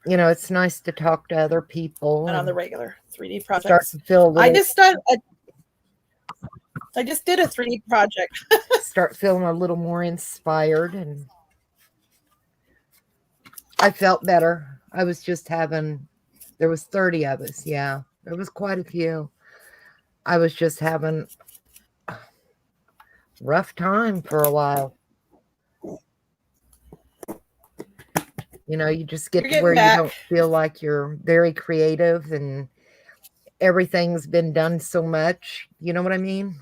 It's nice to talk to other people. And on the regular 3D projects. Start to feel I just did a 3D project. Start feeling a little more inspired, and I felt better. I was just there was 30 of us. Yeah, there was quite a few. I was just having a rough time for a while. You just get to where you don't feel like you're very creative and everything's been done so much. You know what I mean?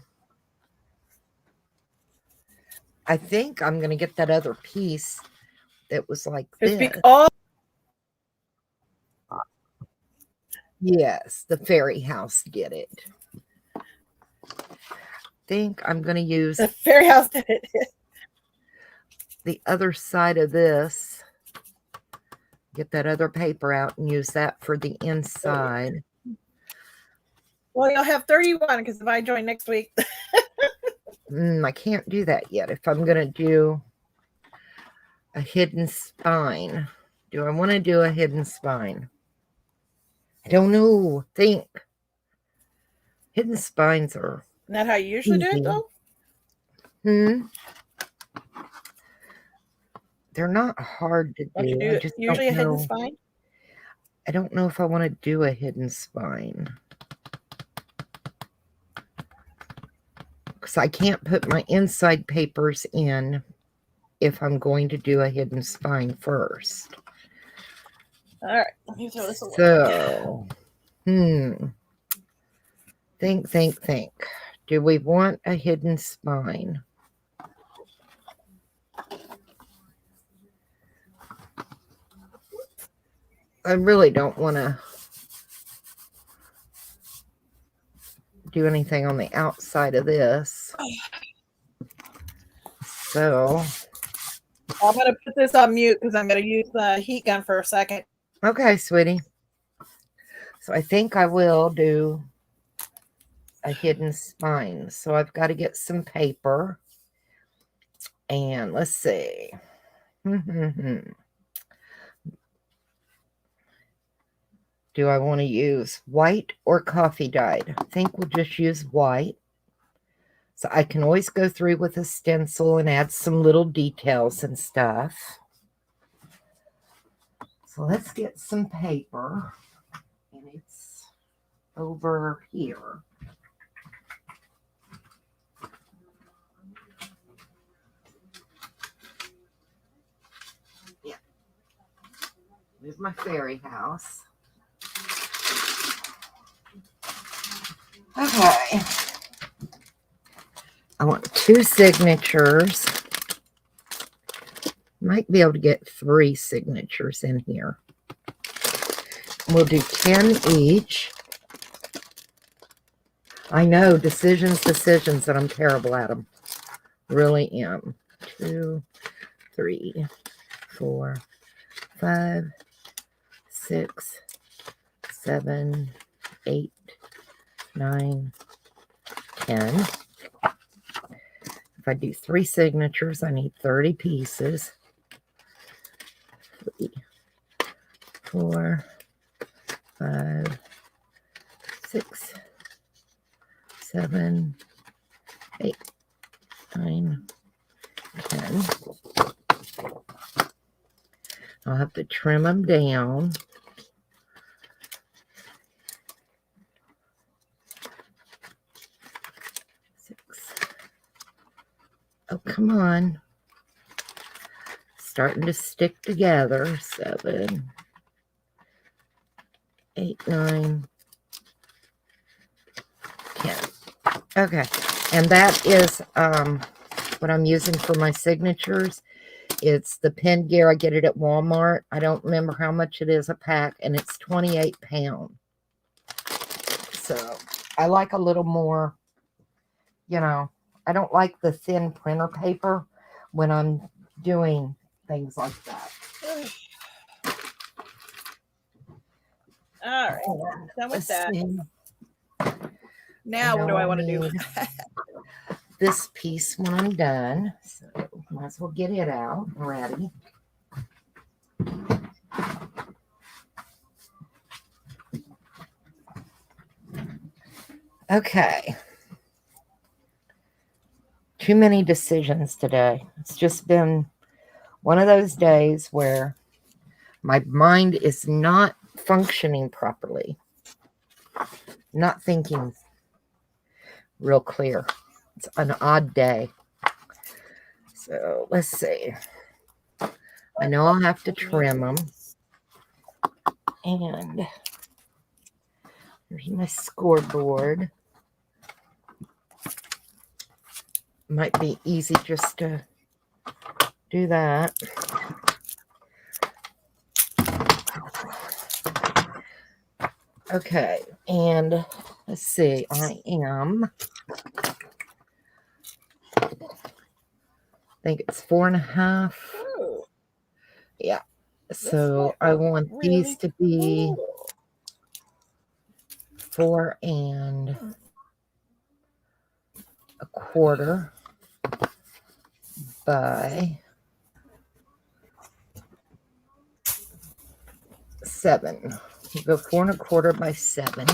I think I'm going to get that other piece that was like this. Yes, the fairy house did it. I think I'm going to use the fairy house did it. The other side of this. Get that other paper out and use that for the inside. Well, you'll have 31 because if I join next week. I can't do that yet. If I'm going to do a hidden spine. Do I want to do a hidden spine? I don't know. Think. Hidden spines are... Isn't that how you usually do it, though? They're not hard to do. I just usually a hidden spine? I don't know if I want to do a hidden spine. Because I can't put my inside papers in if I'm going to do a hidden spine first. All right. Let me throw this away. So, think. Do we want a hidden spine? I really don't want to do anything on the outside of this. So I'm going to put this on mute because I'm going to use the heat gun for a second. Okay, sweetie. So I think I will do a hidden spine. So I've got to get some paper. And let's see. Do I want to use white or coffee dyed? I think we'll just use white. So I can always go through with a stencil and add some little details and stuff. So let's get some paper. And it's over here. Yeah. There's my fairy house. Okay. I want 2 signatures. Might be able to get 3 signatures in here. We'll do 10 each. I know, decisions, and I'm terrible at them. Really am. 2, 3, 4, 5, 6, 7, 8, 9, 10. If I do 3 signatures, I need 30 pieces. 3, 4, 5, 6, 7, 8, 9, 10. I'll have to trim them down. 6. Oh, come on. Starting to stick together. 7, 8, 9, 10. Okay. And that is what I'm using for my signatures. It's the pen gear. I get it at Walmart. I don't remember how much it is a pack, and it's 28 pounds. So I like a little more, I don't like the thin printer paper when I'm doing things like that. All right, done with that. See. Now what do I want to do? This piece when I'm done. So might as well get it out and ready. Okay. Too many decisions today. It's just been one of those days where my mind is not functioning properly. Not thinking real clear. It's an odd day. So let's see. I know I'll have to trim them. And here's my scoreboard. Might be easy just to do that. Okay, and let's see. I think it's 4.5. Ooh. Yeah. So I want really these to be 4.25 by 7. You go 4.25 by 7.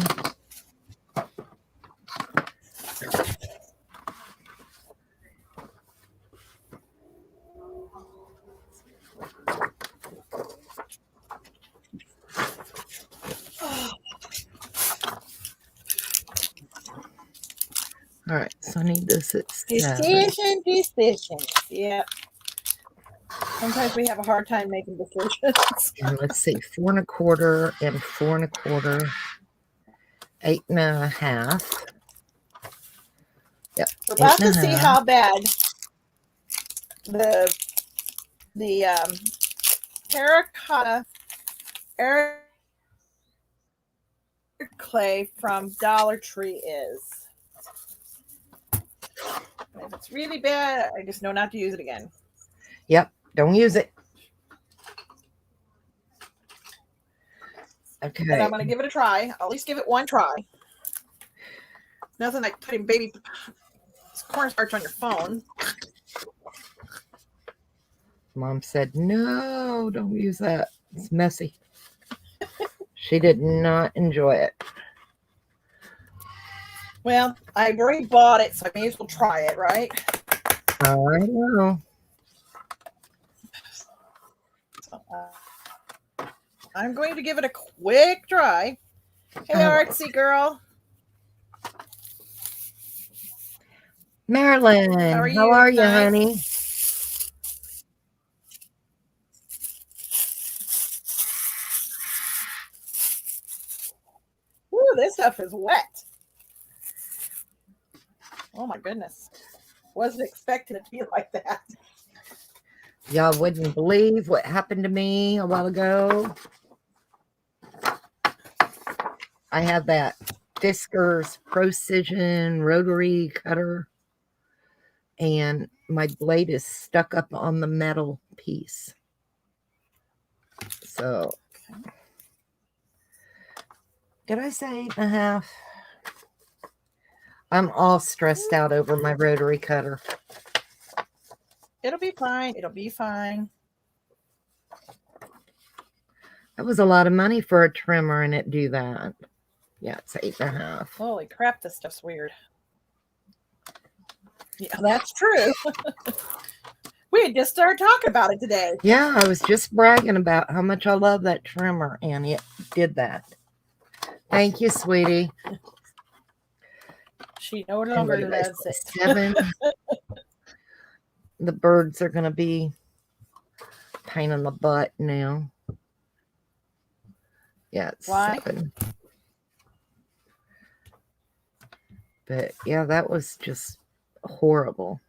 All right, so I need this at 7. Decision. Yeah. Sometimes we have a hard time making decisions. And let's see, 4.25 and 4.25, 8.5. Yep. We're about to see how bad the terracotta air clay from Dollar Tree is. If it's really bad, I just know not to use it again. Yep, don't use it. Okay. But I'm going to give it a try. I'll at least give it one try. Nothing like putting baby cornstarch on your phone. Mom said, no, don't use that. It's messy. She did not enjoy it. Well, I already bought it, so I may as well try it, right? I know. So, I'm going to give it a quick try. Hey, artsy girl. Marilyn, how are you, tonight? honey? Ooh, this stuff is wet. Oh my goodness. Wasn't expecting it to be like that. Y'all wouldn't believe what happened to me a while ago. I have that Fiskars Precision rotary cutter, and my blade is stuck up on the metal piece. So, did I say 8.5? I'm all stressed out over my rotary cutter. It'll be fine. It'll be fine. That was a lot of money for a trimmer, and it do that. Yeah, it's 8.5. Holy crap, this stuff's weird. Yeah, that's true. We had just started talking about it today. Yeah, I was just bragging about how much I love that trimmer, and it did that. Thank you, sweetie. She no longer does it. 7. The birds are going to be pain in the butt now. Yeah, it's Why? 7. But yeah, that was just horrible.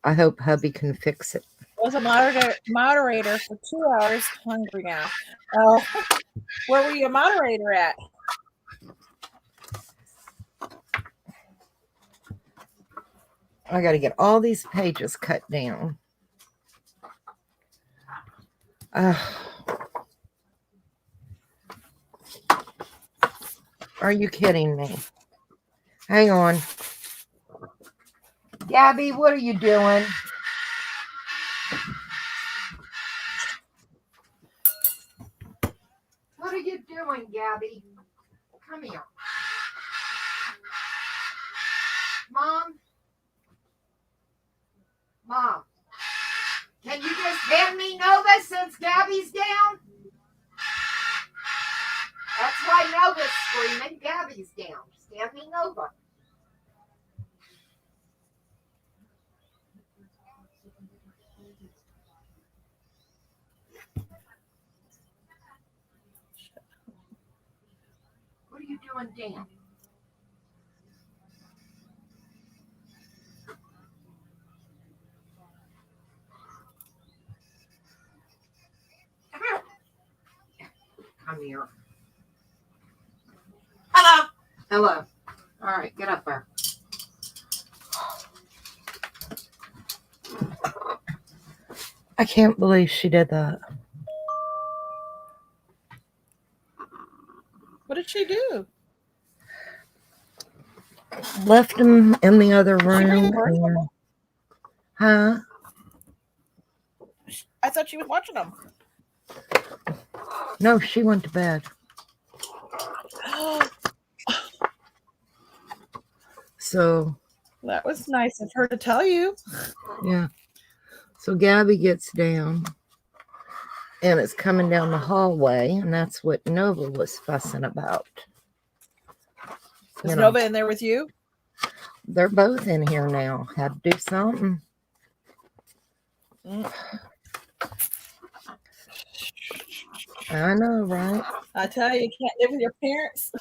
I hope hubby can fix it. Was a moderator for 2 hours. Hungry now. Oh, where were you a moderator at? I got to get all these pages cut down. Are you kidding me? Hang on. Gabby, what are you doing? What are you doing, Gabby? Come here. Mom? Mom? Can you just hand me Nova since Gabby's down? That's why Nova's screaming. Gabby's down. Just hand me Nova. What are you doing, Dan? Come here. Come here. Hello. Hello. All right, get up there. I can't believe she did that. What did she do? Left him in the other She bring room. the birds home? Huh? I thought she was watching them. No, she went to bed. So That was nice of her to tell you. yeah. So Gabby gets down and it's coming down the hallway, and that's what Nova was fussing about. Is Nova in there with you? They're both in here now. Had to do something. I know, right? I tell you can't live with your parents.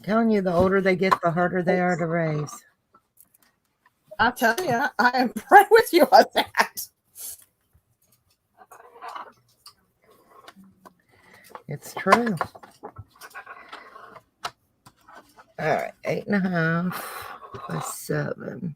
Telling you, the older they get, the harder they are to raise. I tell you, I am right with you on that. It's true. All right, 8.5 plus 7.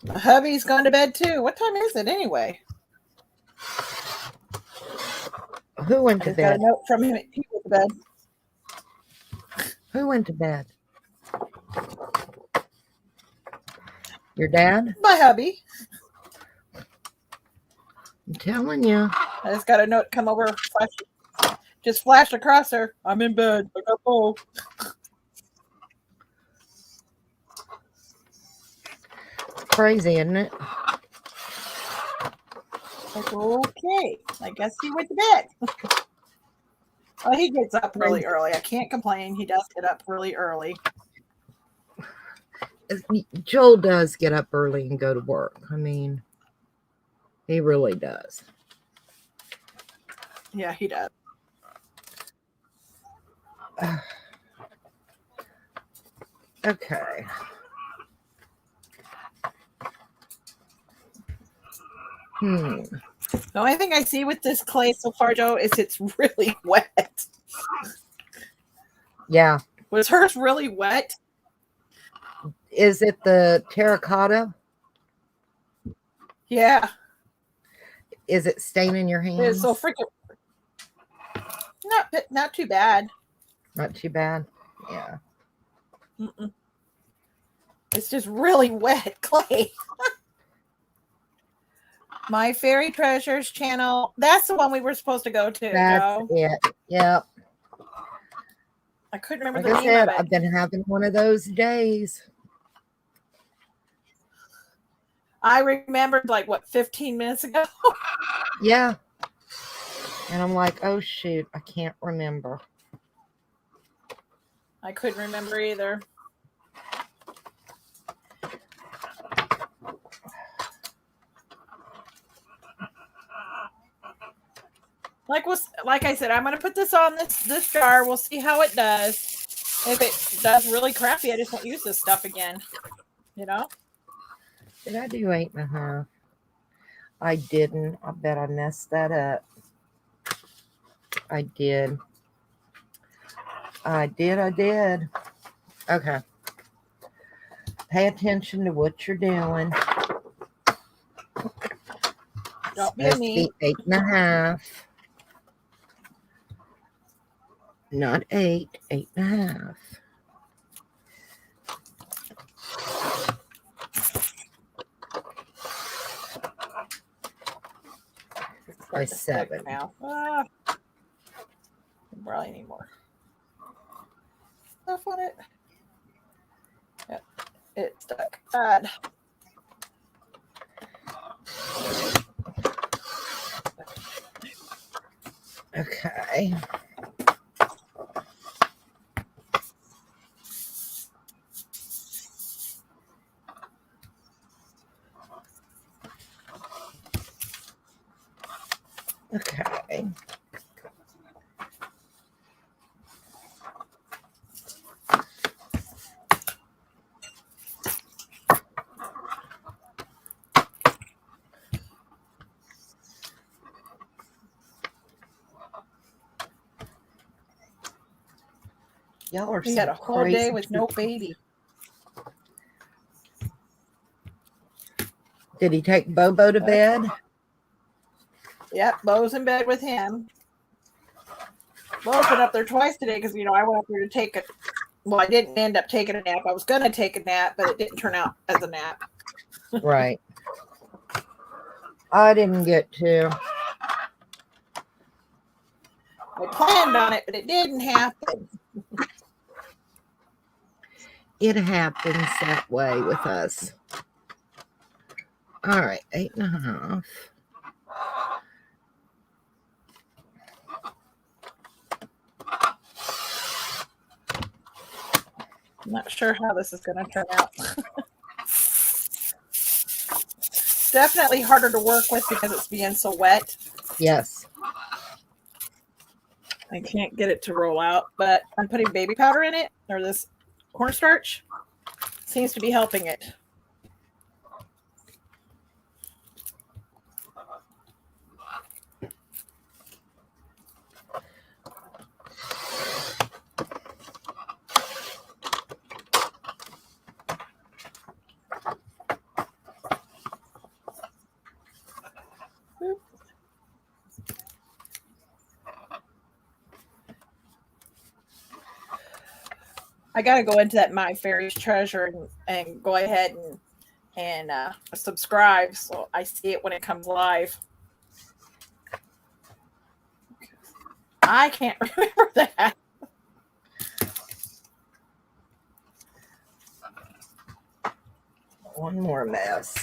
Hubby's gone to bed too. What time is it anyway? Who went to I got a bed? note from him. He went to bed. Who went to bed? Your dad? My hubby. I'm telling you. I just got a note come over, just flashed across her. I'm in bed. I got both. Crazy, isn't it? Like, okay, I guess he went to bed. Oh, he gets up really early. I can't complain. He does get up really early. Joel does get up early and go to work. I mean, he really does. Yeah, he does. Okay. The only thing I see with this clay so far, Joe, is it's really wet. Yeah. Was hers really wet? Is it the terracotta? Yeah. Is it staining your hands? It's so freaking not too bad. Not too bad. Yeah. Mm-mm. It's just really wet clay. My Fairy Treasures channel. That's the one we were supposed to go to. That's Joe. it. Yep. I couldn't remember Like the I name said, of it. I've been having one of those days. I remembered like what 15 minutes ago. Yeah. And I'm like, oh shoot, I can't remember. I couldn't remember either. Like I said, I'm gonna put this on this jar. We'll see how it does. If it does really crappy, I just won't use this stuff again. You know? Did I do 8.5? I didn't. I bet I messed that up. I did. I did. Okay. Pay attention to what you're doing. Don't be me. 8.5. Not 8, 8.5. By 7. Now. Probably need more stuff on it. Yep. It's stuck. Bad. Okay. Okay. Y'all are We had a whole day with no baby. Did he take Bobo to bed? Yep, Bo's in bed with him. Bo's been up there twice today because, I went up there to take it. Well, I didn't end up taking a nap. I was going to take a nap, but it didn't turn out as a nap. Right. I didn't get to. I planned on it, but it didn't happen. It happens that way with us. All right, 8.5. I'm not sure how this is going to turn out. Definitely harder to work with because it's being so wet. Yes. I can't get it to roll out, but I'm putting baby powder in it, or this cornstarch. Seems to be helping it. I got to go into that My Fairy's Treasure and go ahead and and subscribe so I see it when it comes live. I can't remember that. One more mess.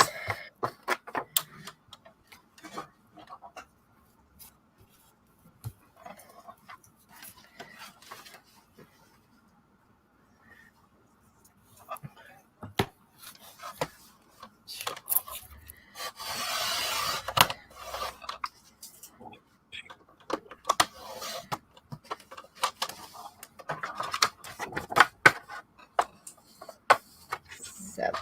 Seven.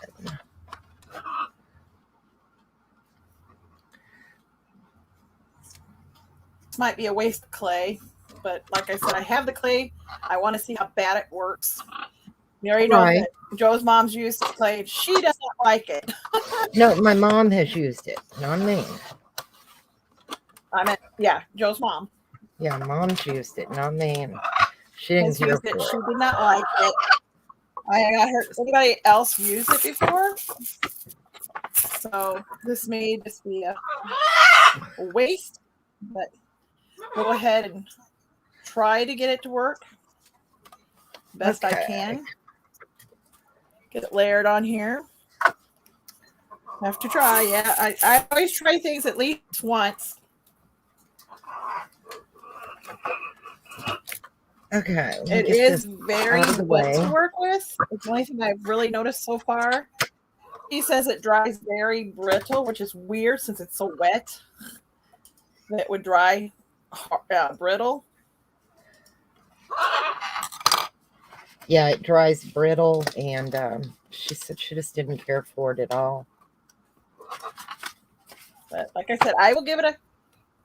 This might be a waste of clay, but like I said, I have the clay. I want to see how bad it works. You already know Right. that Joe's mom's used the clay. She doesn't like it. No, my mom has used it, not me. I meant, yeah, Joe's mom Yeah, mom's used it, not me. She didn't has care used for it. it. She did not like it. I got heard anybody else use it before. So this may just be a waste, but go ahead and try to get it to work best I can. Get it layered on here. Have to try. Yeah, I always try things at least once. Okay. It is very wet to work with. It's the only thing I've really noticed so far. He says it dries very brittle, which is weird since it's so wet that it would dry brittle. Yeah, it dries brittle, and she said she just didn't care for it at all. But like I said, I will give it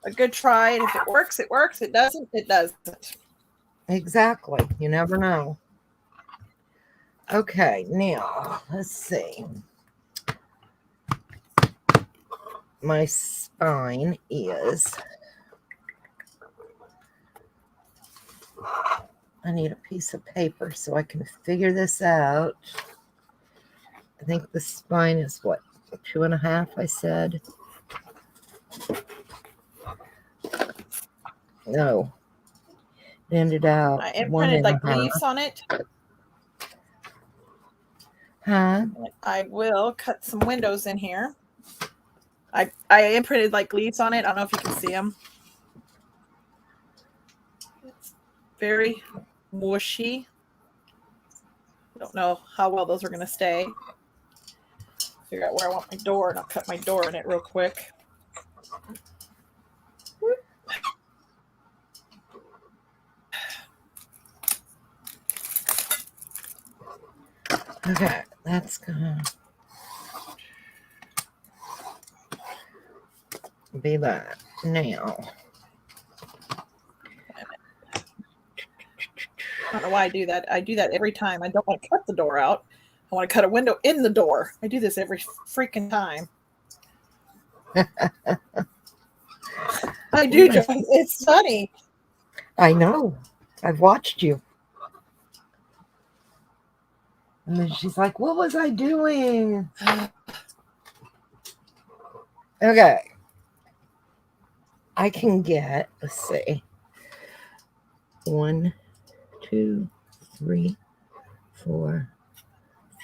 a good try, and if it works, it works. It doesn't, it doesn't. Exactly. You never know. Okay, now let's see. My spine is. I need a piece of paper so I can figure this out. I think the spine is what, 2.5, I said. No. It ended out I imprinted like leaves on it. Huh? I will cut some windows in here. I imprinted like leaves on it. I don't know if you can see them. It's very mushy. Don't know how well those are going to stay. Figure out where I want my door, and I'll cut my door in it real quick. Okay, that's gonna be that. Now, I don't know why I do that. I do that every time. I don't want to cut the door out. I want to cut a window in the door. I do this every freaking time. I do, Joe. It's funny. I know. I've watched you. And then she's like, what was I doing? Okay. I can get, let's see, 1, 2, 3, 4,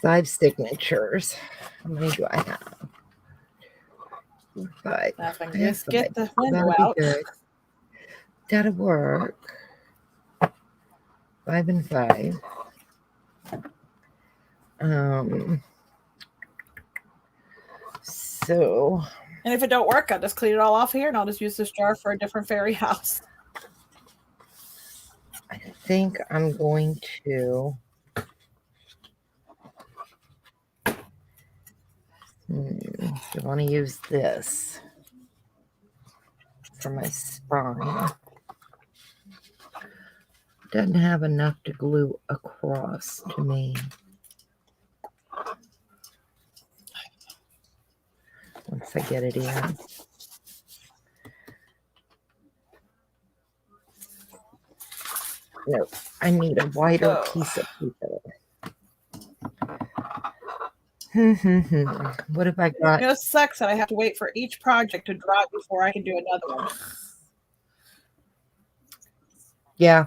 5 signatures. How many do I have? 5. Now if I can just get the window That'll out. be good. That'll work. 5 and 5. So. And if it don't work, I'll just clean it all off here, and I'll just use this jar for a different fairy house. I think I'm going to. I want to use this for my spine. Doesn't have enough to glue across to me. Once I get it in. No, I need a wider piece of paper. What have I got? You know, it sucks that I have to wait for each project to dry before I can do another one. Yeah.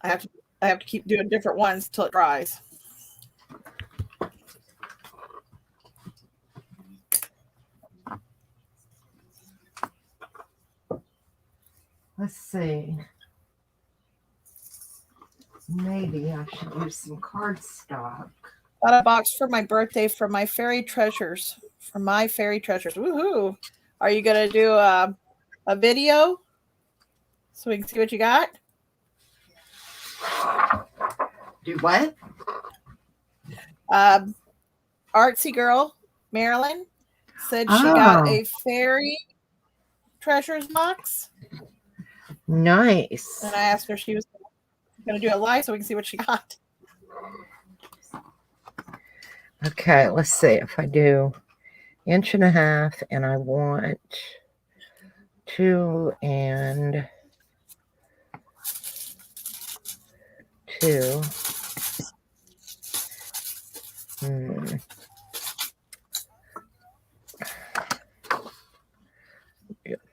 I have to keep doing different ones till it dries. Let's see. Maybe I should use some cardstock. Got a box for my birthday from my fairy treasures. From my fairy treasures. Woohoo! Are you gonna do a video so we can see what you got? Do what? Artsy girl Marilyn said she got a fairy treasures box. Nice. And I asked her if she was going to do it live so we can see what she got. Okay, let's see if I do 1.5 inches and I want 2 and 2.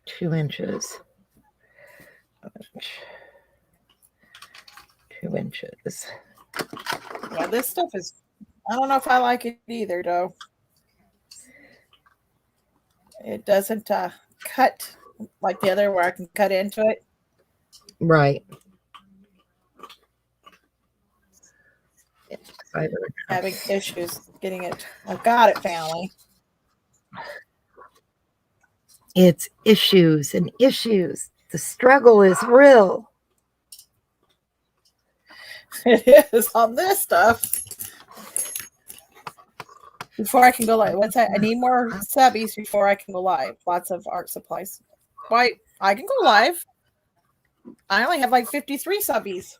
2 inches. 2 inches. Yeah, this stuff is, I don't know if I like it either, though. It doesn't cut like the other where I can cut into it. Right. Having issues getting it. I've got it, family. It's issues and issues. The struggle is real. It is on this stuff. Before I can go live. What's that? I need more subbies before I can go live. Lots of art supplies. Why? I can go live. I only have like 53 subbies.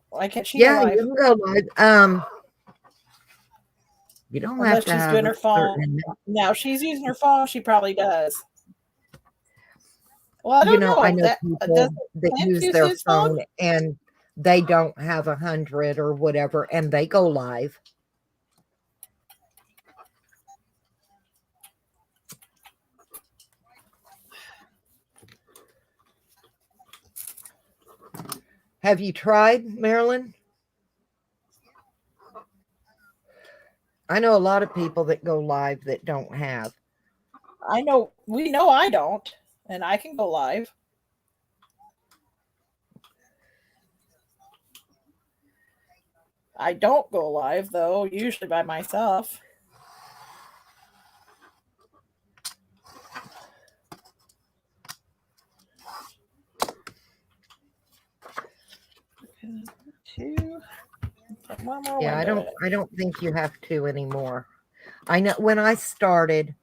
Why can't she go live? You can go live. You don't Unless have to she's have doing her phone. Now, if she's using her phone, she probably does. Well, I don't know. I know people that use their phone and they don't have 100 or whatever, and they go live. Have you tried, Marilyn? I know a lot of people that go live that don't have. I know. We know I don't, and I can go live. I don't go live, though, usually by myself. Yeah, I don't think you have to anymore. I know when I started,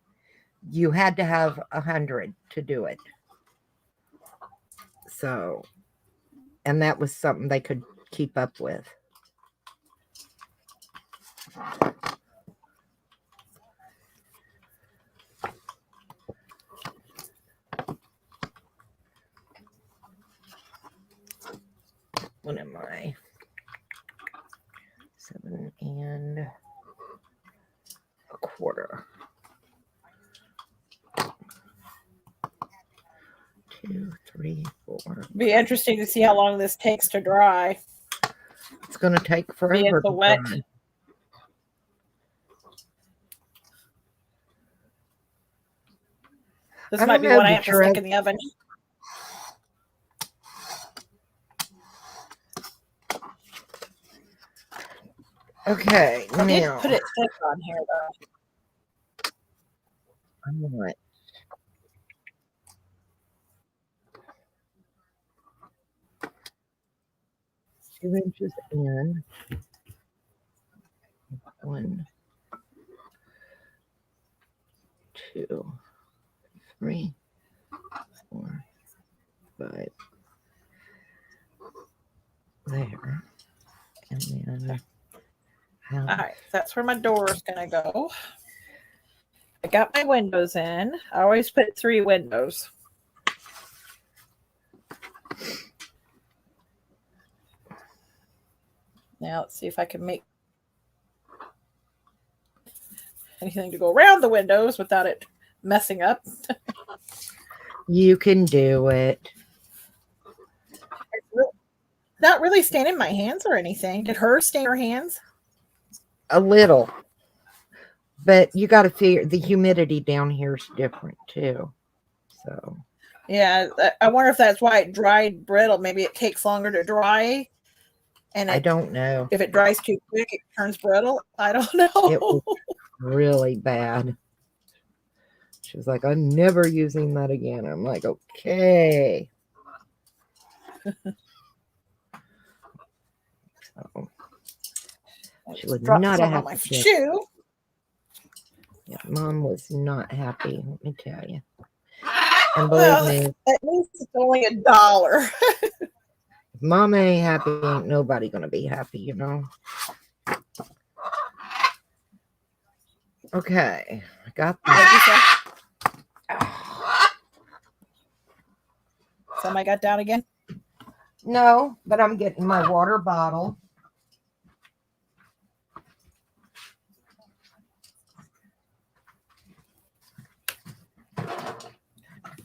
you had to have 100 to do it. So, and that was something they could keep up with. What am I? 7 1/4. 2, 3, 4. Be interesting to see how long this takes to dry. It's going to take forever to wet. dry. This might be one I have to stick in the oven. Okay, I did put it thick on here, though. I want 2 inches in. 1, 2, 3, 4, 5. There. And then all right, that's where my door is going to go. I got my windows in. I always put 3 windows. Now let's see if I can make anything to go around the windows without it messing up. You can do it. It's not really staining my hands or anything. Did hers stain her hands? A little. But you got to figure the humidity down here is different too. So. Yeah, I wonder if that's why it dried brittle. Maybe it takes longer to dry. And I don't know. If it dries too quick, it turns brittle. I don't know. It was really bad. She was like, I'm never using that again. I'm like, okay. So, she was not a happy shoe. Yeah, Mom was not happy, let me tell you. And believe me, at least it's only $1. if Mom ain't happy, ain't nobody gonna be happy, you know. Okay, I got that. Somebody got down again? No, but I'm getting my water bottle.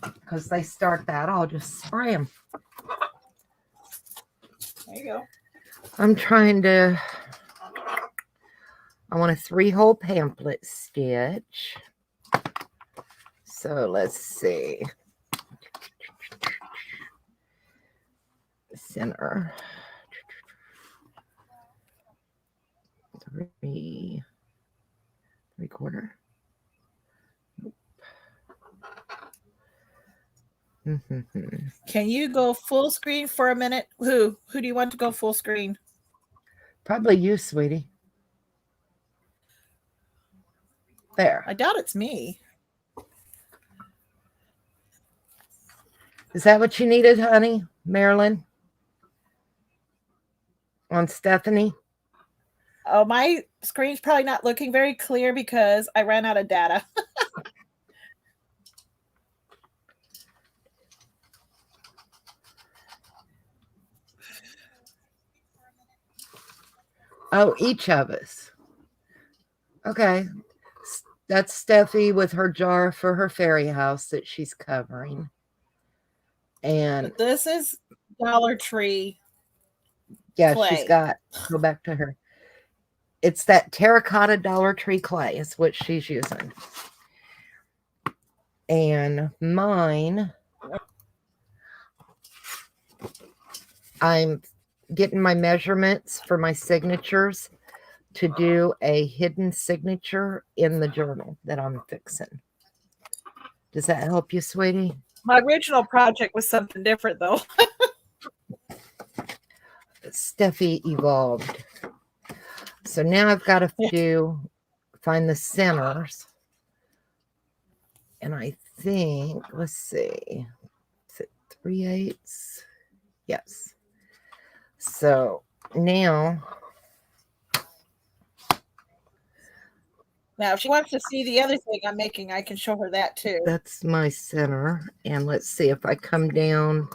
Because they start that, I'll just spray them. There you go. I'm trying to, I want a 3-hole pamphlet stitch. So let's see. Center. 3/4. Can you go full screen for a minute? Who do you want to go full screen? Probably you, sweetie. There. I doubt it's me. Is that what you needed, honey? Marilyn? On Stephanie? Oh, my screen's probably not looking very clear because I ran out of data. Oh, each of us. Okay. That's Steffi with her jar for her fairy house that she's covering. And but this is Dollar Tree. Yeah, clay. She's got, go back to her. It's that terracotta Dollar Tree clay is what she's using. And mine, I'm getting my measurements for my signatures to do a hidden signature in the journal that I'm fixing. Does that help you, sweetie? My original project was something different, though. Steffi evolved. So now I've got to find the centers. And I think, let's see, is it 3/8? Yes. So now if she wants to see the other thing I'm making, I can show her that too. That's my center. And let's see if I come down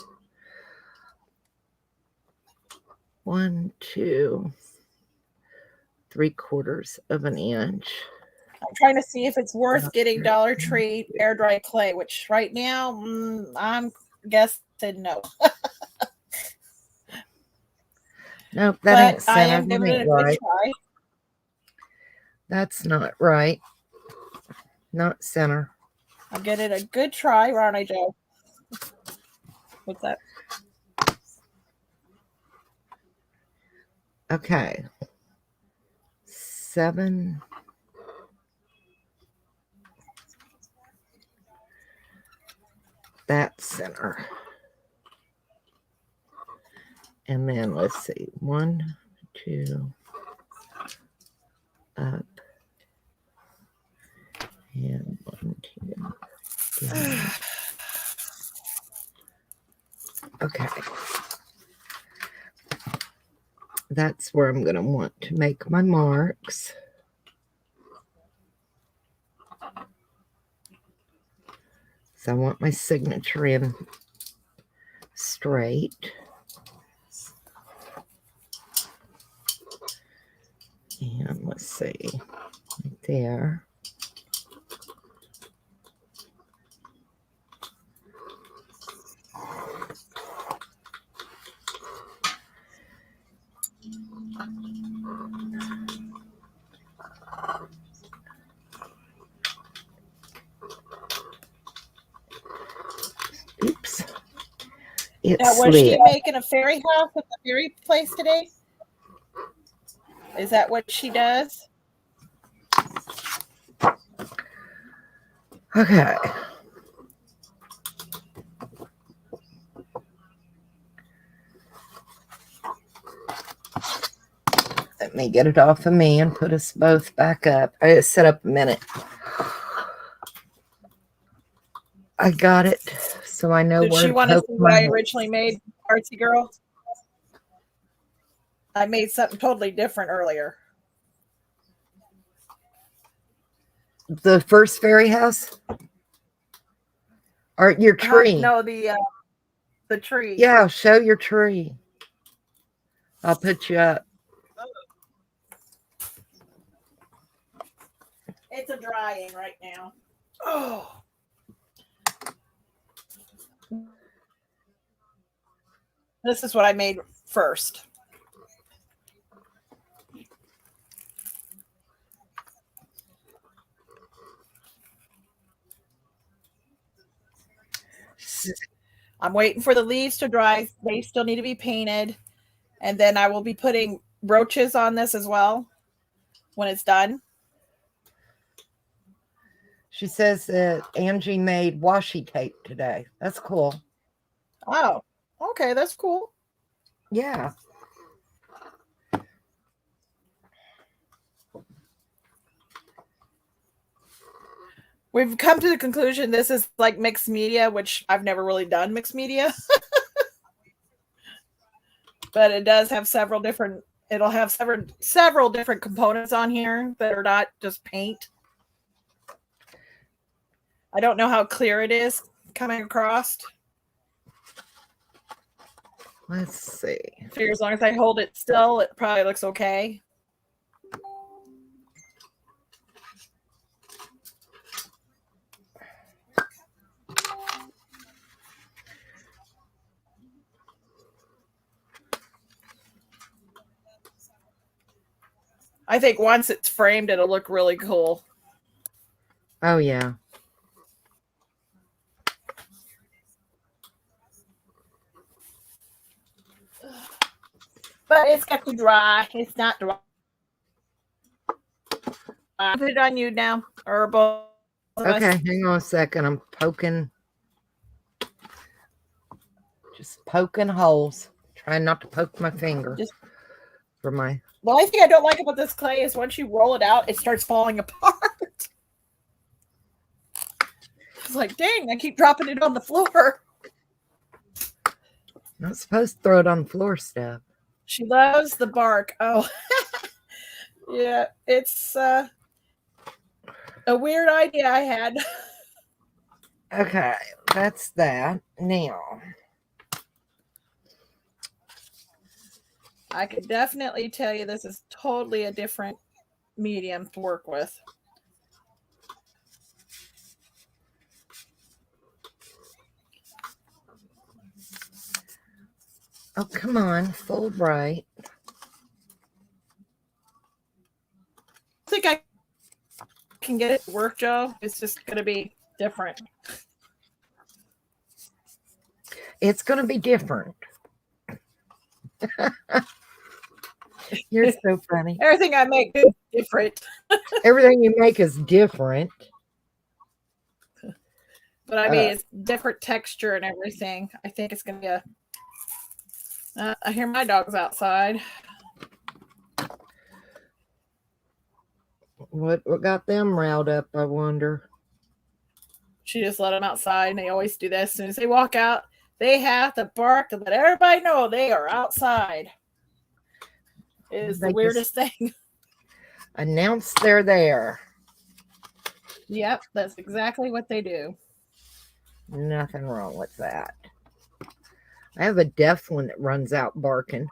1, 2, 3/4 of an inch. I'm trying to see if it's worth getting Dollar Tree air dry clay, which right now I'm guessing no. Nope, that ain't center. I am giving it a good try. That's not right. Not center. I'm getting a good try, aren't I, Joe? What's that? Okay. 7. That center. And then let's see. 1, 2, up. And 1, 2, down. Okay. That's where I'm going to want to make my marks. So I want my signature in straight. And let's see, right there. Oops. It Now, was she slid. making a fairy house at the fairy place today? Is that what she does? Okay. Let me get it off of me and put us both back up. I just set up a minute. I got it, so I know Did where she to want to poke see what my I holes. originally made, Artsy Girl? I made something totally different earlier. The first fairy house? Or your tree? No, the tree. Yeah, show your tree. I'll put you up. It's a drying right now. Oh. This is what I made first. I'm waiting for the leaves to dry. They still need to be painted. And then I will be putting brooches on this as well when it's done. She says that Angie made washi tape today. That's cool. Oh, okay. That's cool. Yeah. We've come to the conclusion this is like mixed media, which I've never really done mixed media. But it does have several different, it'll have several different components on here that are not just paint. I don't know how clear it is coming across. Let's see. I figure as long as I hold it still, it probably looks okay. I think once it's framed, it'll look really cool. Oh, yeah. But it's got to dry. It's not dry. I'll put it on you now. Or both of us. Okay, hang on a second. I'm poking. Just poking holes. Trying not to poke my finger. Just for my... The only thing I don't like about this clay is once you roll it out, it starts falling apart. It's like, dang, I keep dropping it on the floor. Not supposed to throw it on the floor, Steph. She loves the bark. Oh, yeah, it's a weird idea I had. Okay, that's that. Now, I could definitely tell you this is totally a different medium to work with. oh, come on, full bright. I think I can get it to work, Joe. It's just going to be different. It's going to be different. You're so funny. Everything I make is different. Everything you make is different. But I mean, it's different texture and everything. I think it's going to be a... I hear my dog's outside. What got them riled up, I wonder? She just let them outside, and they always do that. As soon as they walk out, they have to bark to let everybody know they are outside. It is the weirdest thing. Announce they're there. Yep, that's exactly what they do. Nothing wrong with that. I have a deaf one that runs out barking.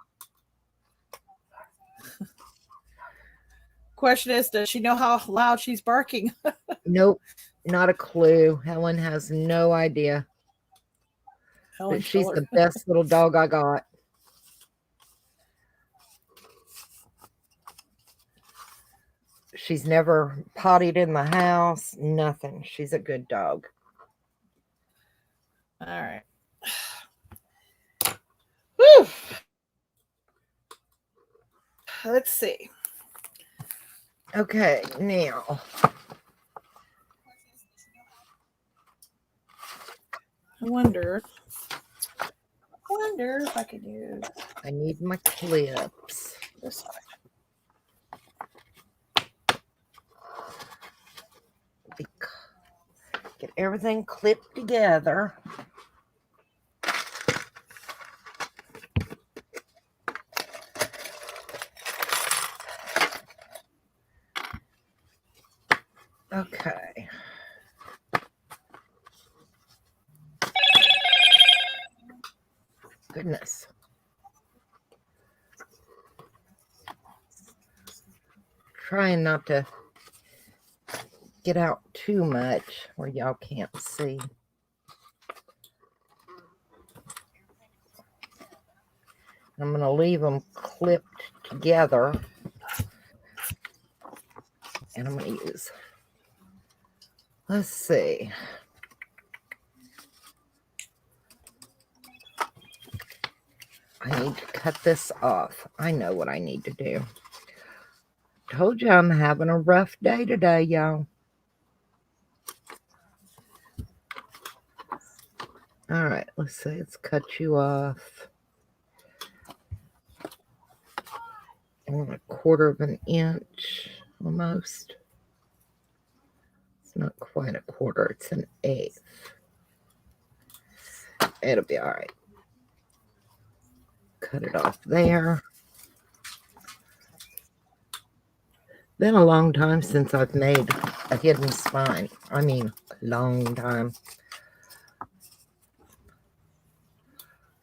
Question is, does she know how loud she's barking? Nope, not a clue. Helen has no idea. Helen But she's Keller. the best little dog I got. She's never pottied in the house, nothing. She's a good dog. All right. Whew. Let's see. Okay, now. I wonder if I could use. I need my clips. This side. Get everything clipped together. Okay. Goodness. Trying not to get out too much where y'all can't see. I'm going to leave them clipped together. And I'm going to use, let's see. I need to cut this off. I know what I need to do. Told you I'm having a rough day today, y'all. All right, let's see. Let's cut you off. I want 1/4 of an inch almost. It's not quite 1/4, it's an 1/8. It'll be all right. Cut it off there. Been a long time since I've made a hidden spine. I mean, a long time.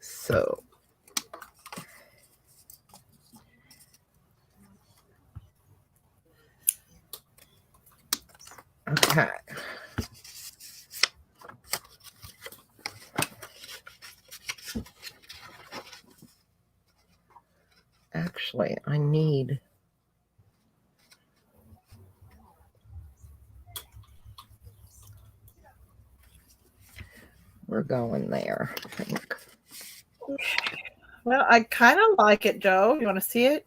So, okay. Actually, I need we're going there, I think. Well, I kind of like it, Joe. You want to see it?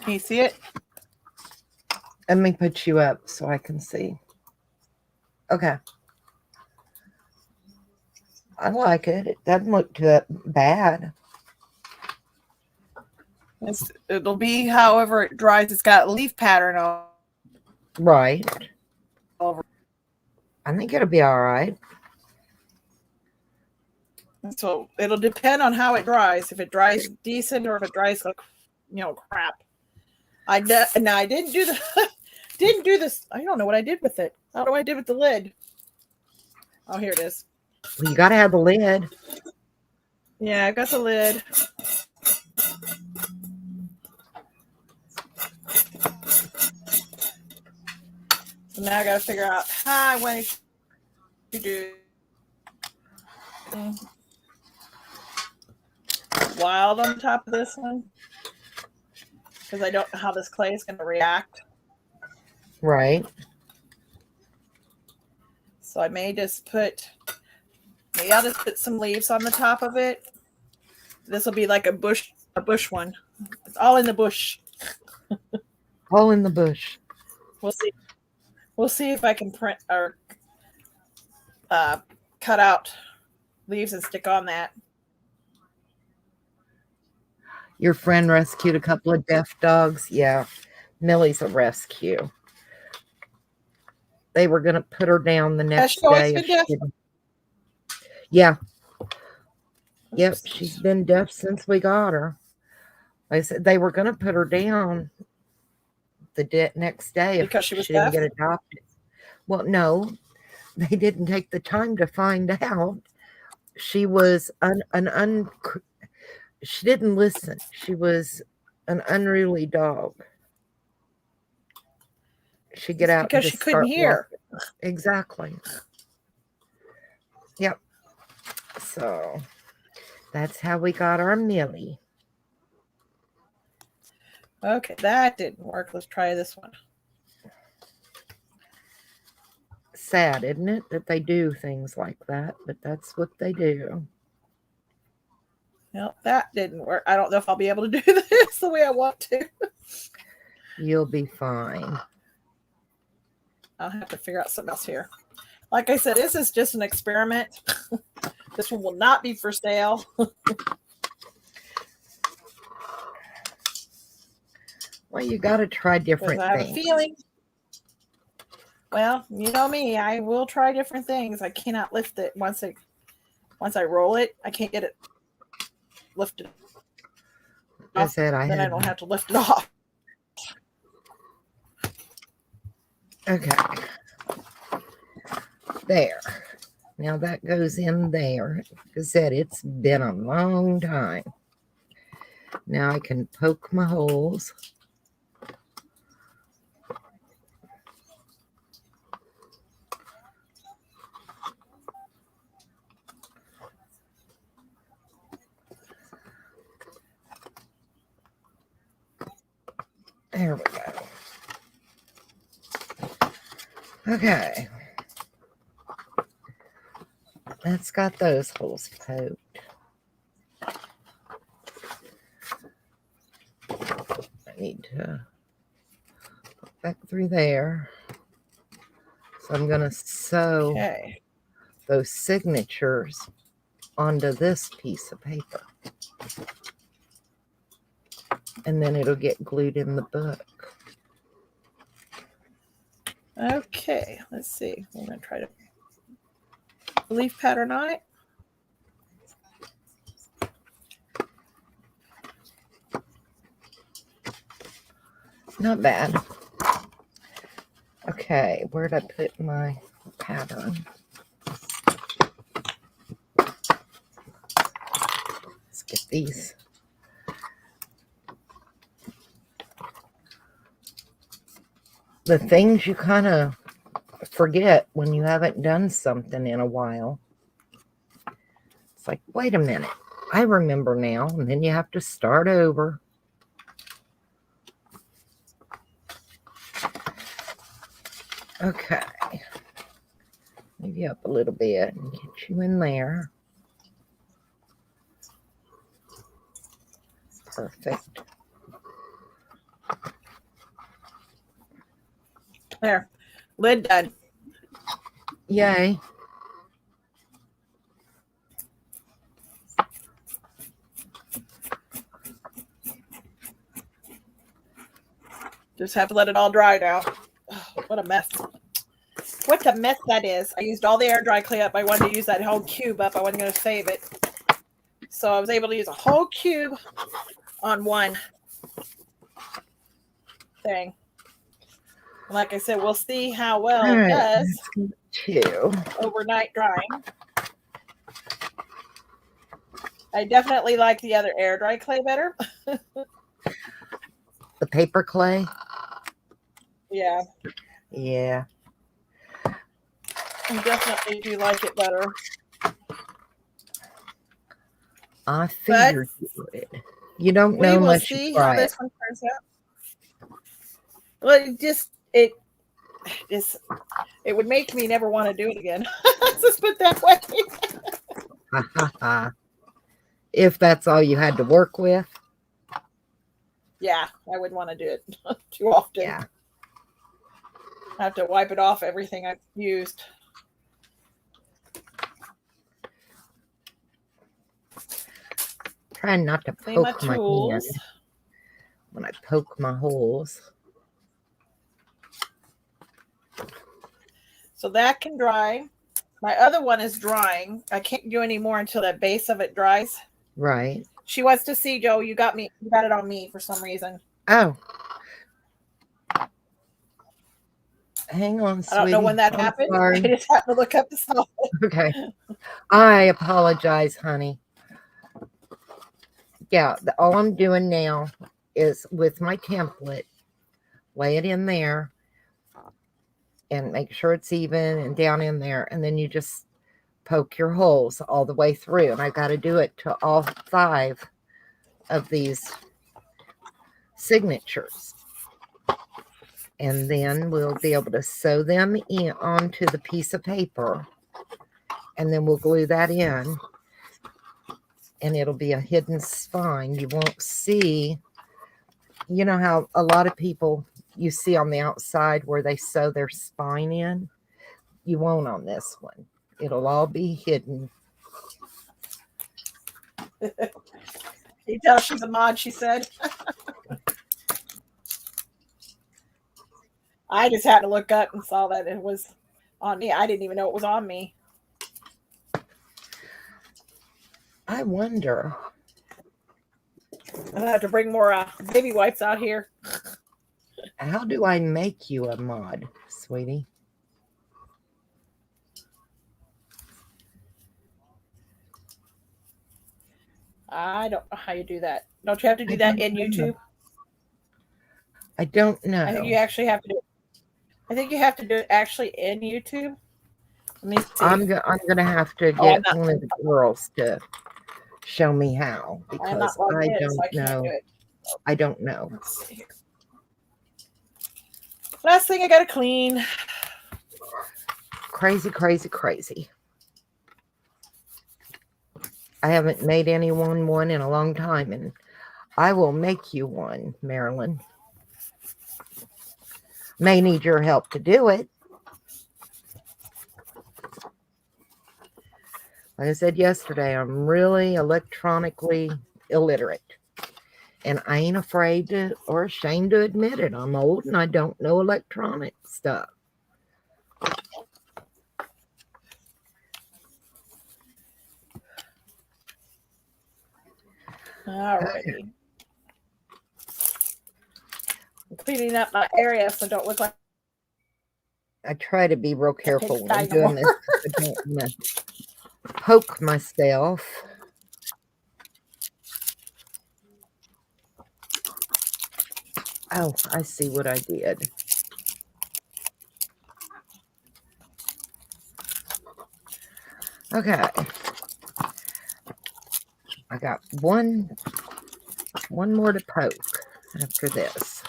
Can you see it? Let me put you up so I can see. Okay. I like it. It doesn't look too bad. It'll be however it dries. It's got a leaf pattern on. Right. Over. I think it'll be all right. So it'll depend on how it dries. If it dries decent or if it dries like, crap. I didn't do this. I don't know what I did with it. I don't know what I did with the lid. Oh, here it is. Well, you got to have the lid. Yeah, I've got the lid. So now I got to figure out how I want to do wild on top of this one because I don't know how this clay is going to react. Right. So I may just put some leaves on the top of it. This will be like a bush one. It's all in the bush. All in the bush. We'll see. We'll see if I can print or cut out leaves and stick on that. Your friend rescued a couple of deaf dogs. Yeah. Millie's a rescue. They were going to put her down the next day. If she didn't. Yeah. Yep. She's been deaf since we got her. Like I said they were going to put her down the next day because she didn't get adopted. Well, no, they didn't take the time to find out. She was she didn't listen. She was an unruly dog. She'd get It's out and because she just couldn't start hear. walking. Exactly. Yep. So that's how we got our Millie. Okay, that didn't work. Let's try this one. Sad, isn't it, that they do things like that? But that's what they do. Nope, that didn't work. I don't know if I'll be able to do this the way I want to. You'll be fine. I'll have to figure out something else here. Like I said, this is just an experiment. This one will not be for sale. Well, you got to try different I have things. a feeling. Well, you know me. I will try different things. I cannot lift it once I roll it. I can't get it lifted. I said then I don't have to lift it off. Okay. There. Now that goes in there. Like I said, it's been a long time. Now I can poke my holes. There we go. Okay. That's got those holes poked. I need to look back through there. So I'm going to sew those signatures onto this piece of paper. And then it'll get glued in the book. Okay, let's see. We're going to try to leaf pattern on it. Not bad. Okay, where'd I put my pattern? Let's get these. The things you kind of forget when you haven't done something in a while. It's like, wait a minute, I remember now, and then you have to start over. Okay, move you up a little bit and get you in there. Perfect. There, lid done. Yay. Just have to let it all dry now. Oh, what a mess. What a mess that is. I used all the air dry clay up. I wanted to use that whole cube up. I wasn't going to save it. So I was able to use a whole cube on one thing. And like I said, we'll see how well it does overnight drying. I definitely like the other air dry clay better. The paper clay? Yeah. Yeah. I definitely do like it better. I figured you would. You don't know unless you try it. We will see how this one turns out. Well, it would make me never want to do it again. Let's just put it that way. If that's all you had to work with. Yeah, I wouldn't want to do it too often. Yeah. I have to wipe it off everything I've used. Trying not to poke my hand when I poke my holes. So that can dry. My other one is drying. I can't do any more until the base of it dries. Right. She wants to see, Joe, you got it on me for some reason. Oh. Hang on, sweetie. I don't know when that happened. Sorry. I just have to look up the song. Okay. I apologize, honey. Yeah, all I'm doing now is with my template, lay it in there and make sure it's even and down in there. And then you just poke your holes all the way through. And I got to do it to all 5 of these signatures. And then we'll be able to sew them in onto the piece of paper. And then we'll glue that in. And it'll be a hidden spine. You won't see, you know how a lot of people you see on the outside where they sew their spine in? You won't on this one. It'll all be hidden. You tell she's a mod, she said. I just had to look up and saw that it was on me. I didn't even know it was on me. I wonder. I'll have to bring more baby wipes out here. How do I make you a mod, sweetie? I don't know how you do that. Don't you have to do that in YouTube? I don't know. I think you actually have to do it. I think you have to do it actually in YouTube. Let me see. I'm gonna have to get one of the girls to show me how, because I don't know. I don't know. Let's see here. Last thing I gotta clean. Crazy, crazy, crazy. I haven't made anyone one in a long time, and I will make you one, Marilyn. May need your help to do it. Like I said yesterday, I'm really electronically illiterate. And I ain't afraid to or ashamed to admit it. I'm old and I don't know electronic stuff. All righty. I'm cleaning up my area so it don't look like I try to be real careful when I'm doing this. I don't want to poke myself. Oh, I see what I did. Okay. I got one more to poke after this.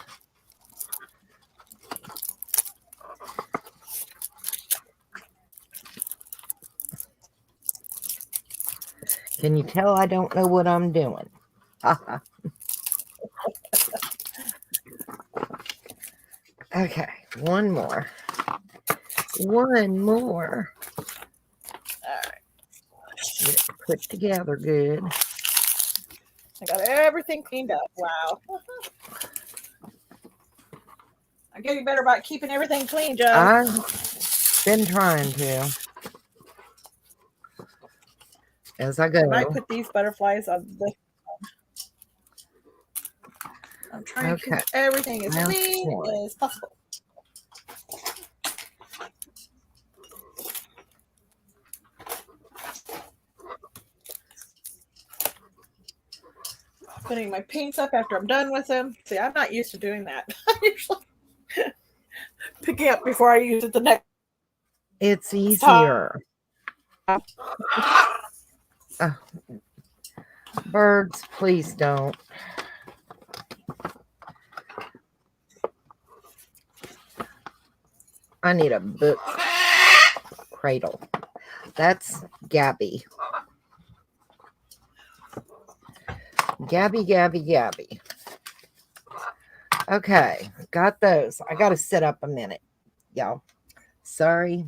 Can you tell I don't know what I'm doing? Okay, one more. One more. all right. Get it put together good. I got everything cleaned up. Wow. I'm getting better about keeping everything clean, Joe. I've been trying to. As I go. I might put these butterflies on this. I'm trying to keep everything as clean as possible. Putting my paints up after I'm done with them. See, I'm not used to doing that. I usually picking up before I use it the next. It's easier. Birds, please don't. I need a book cradle. That's Gabby. Gabby. Okay, got those. I got to sit up a minute, y'all. Sorry.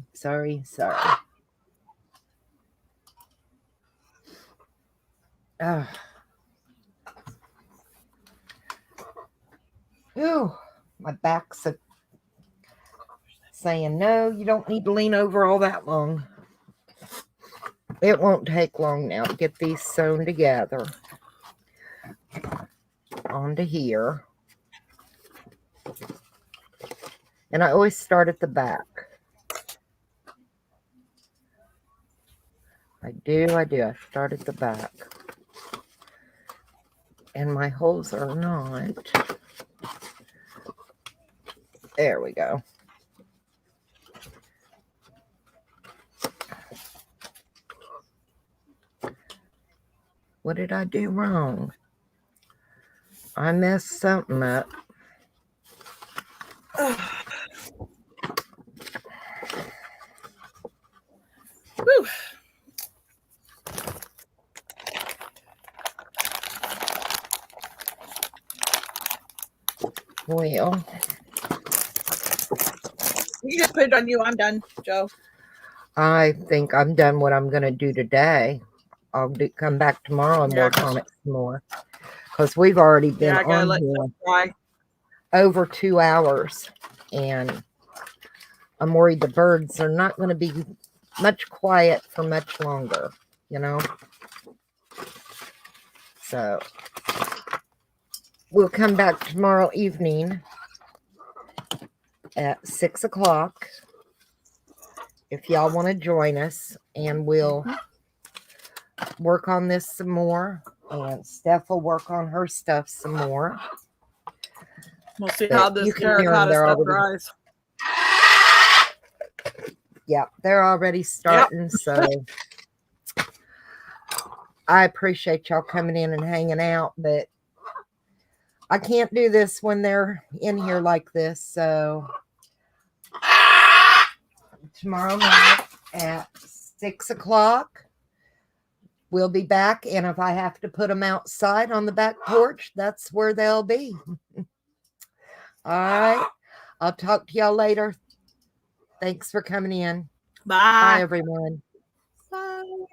Ooh, my back's saying, no, you don't need to lean over all that long. It won't take long now to get these sewn together onto here. And I always start at the back. I do. I start at the back. And my holes are not. There we go. What did I do wrong? I messed something up. Whew. Well, You just put it on you. I'm done, Joe. I think I'm done what I'm going to do today. I'll come back tomorrow and work on it some more. Because we've already been on here over 2 hours. And I'm worried the birds are not going to be much quiet for much longer, you know. So we'll come back tomorrow evening at 6 o'clock if y'all want to join us, and we'll work on this some more, and Steph will work on her stuff some more. We'll see how this terracotta stuff dries. Yeah, they're already starting. Yep. So I appreciate y'all coming in and hanging out, but I can't do this when they're in here like this. So tomorrow night at 6 o'clock, we'll be back. And if I have to put them outside on the back porch, that's where they'll be. All right. I'll talk to y'all later. Thanks for coming in. Bye. Bye, everyone. Bye.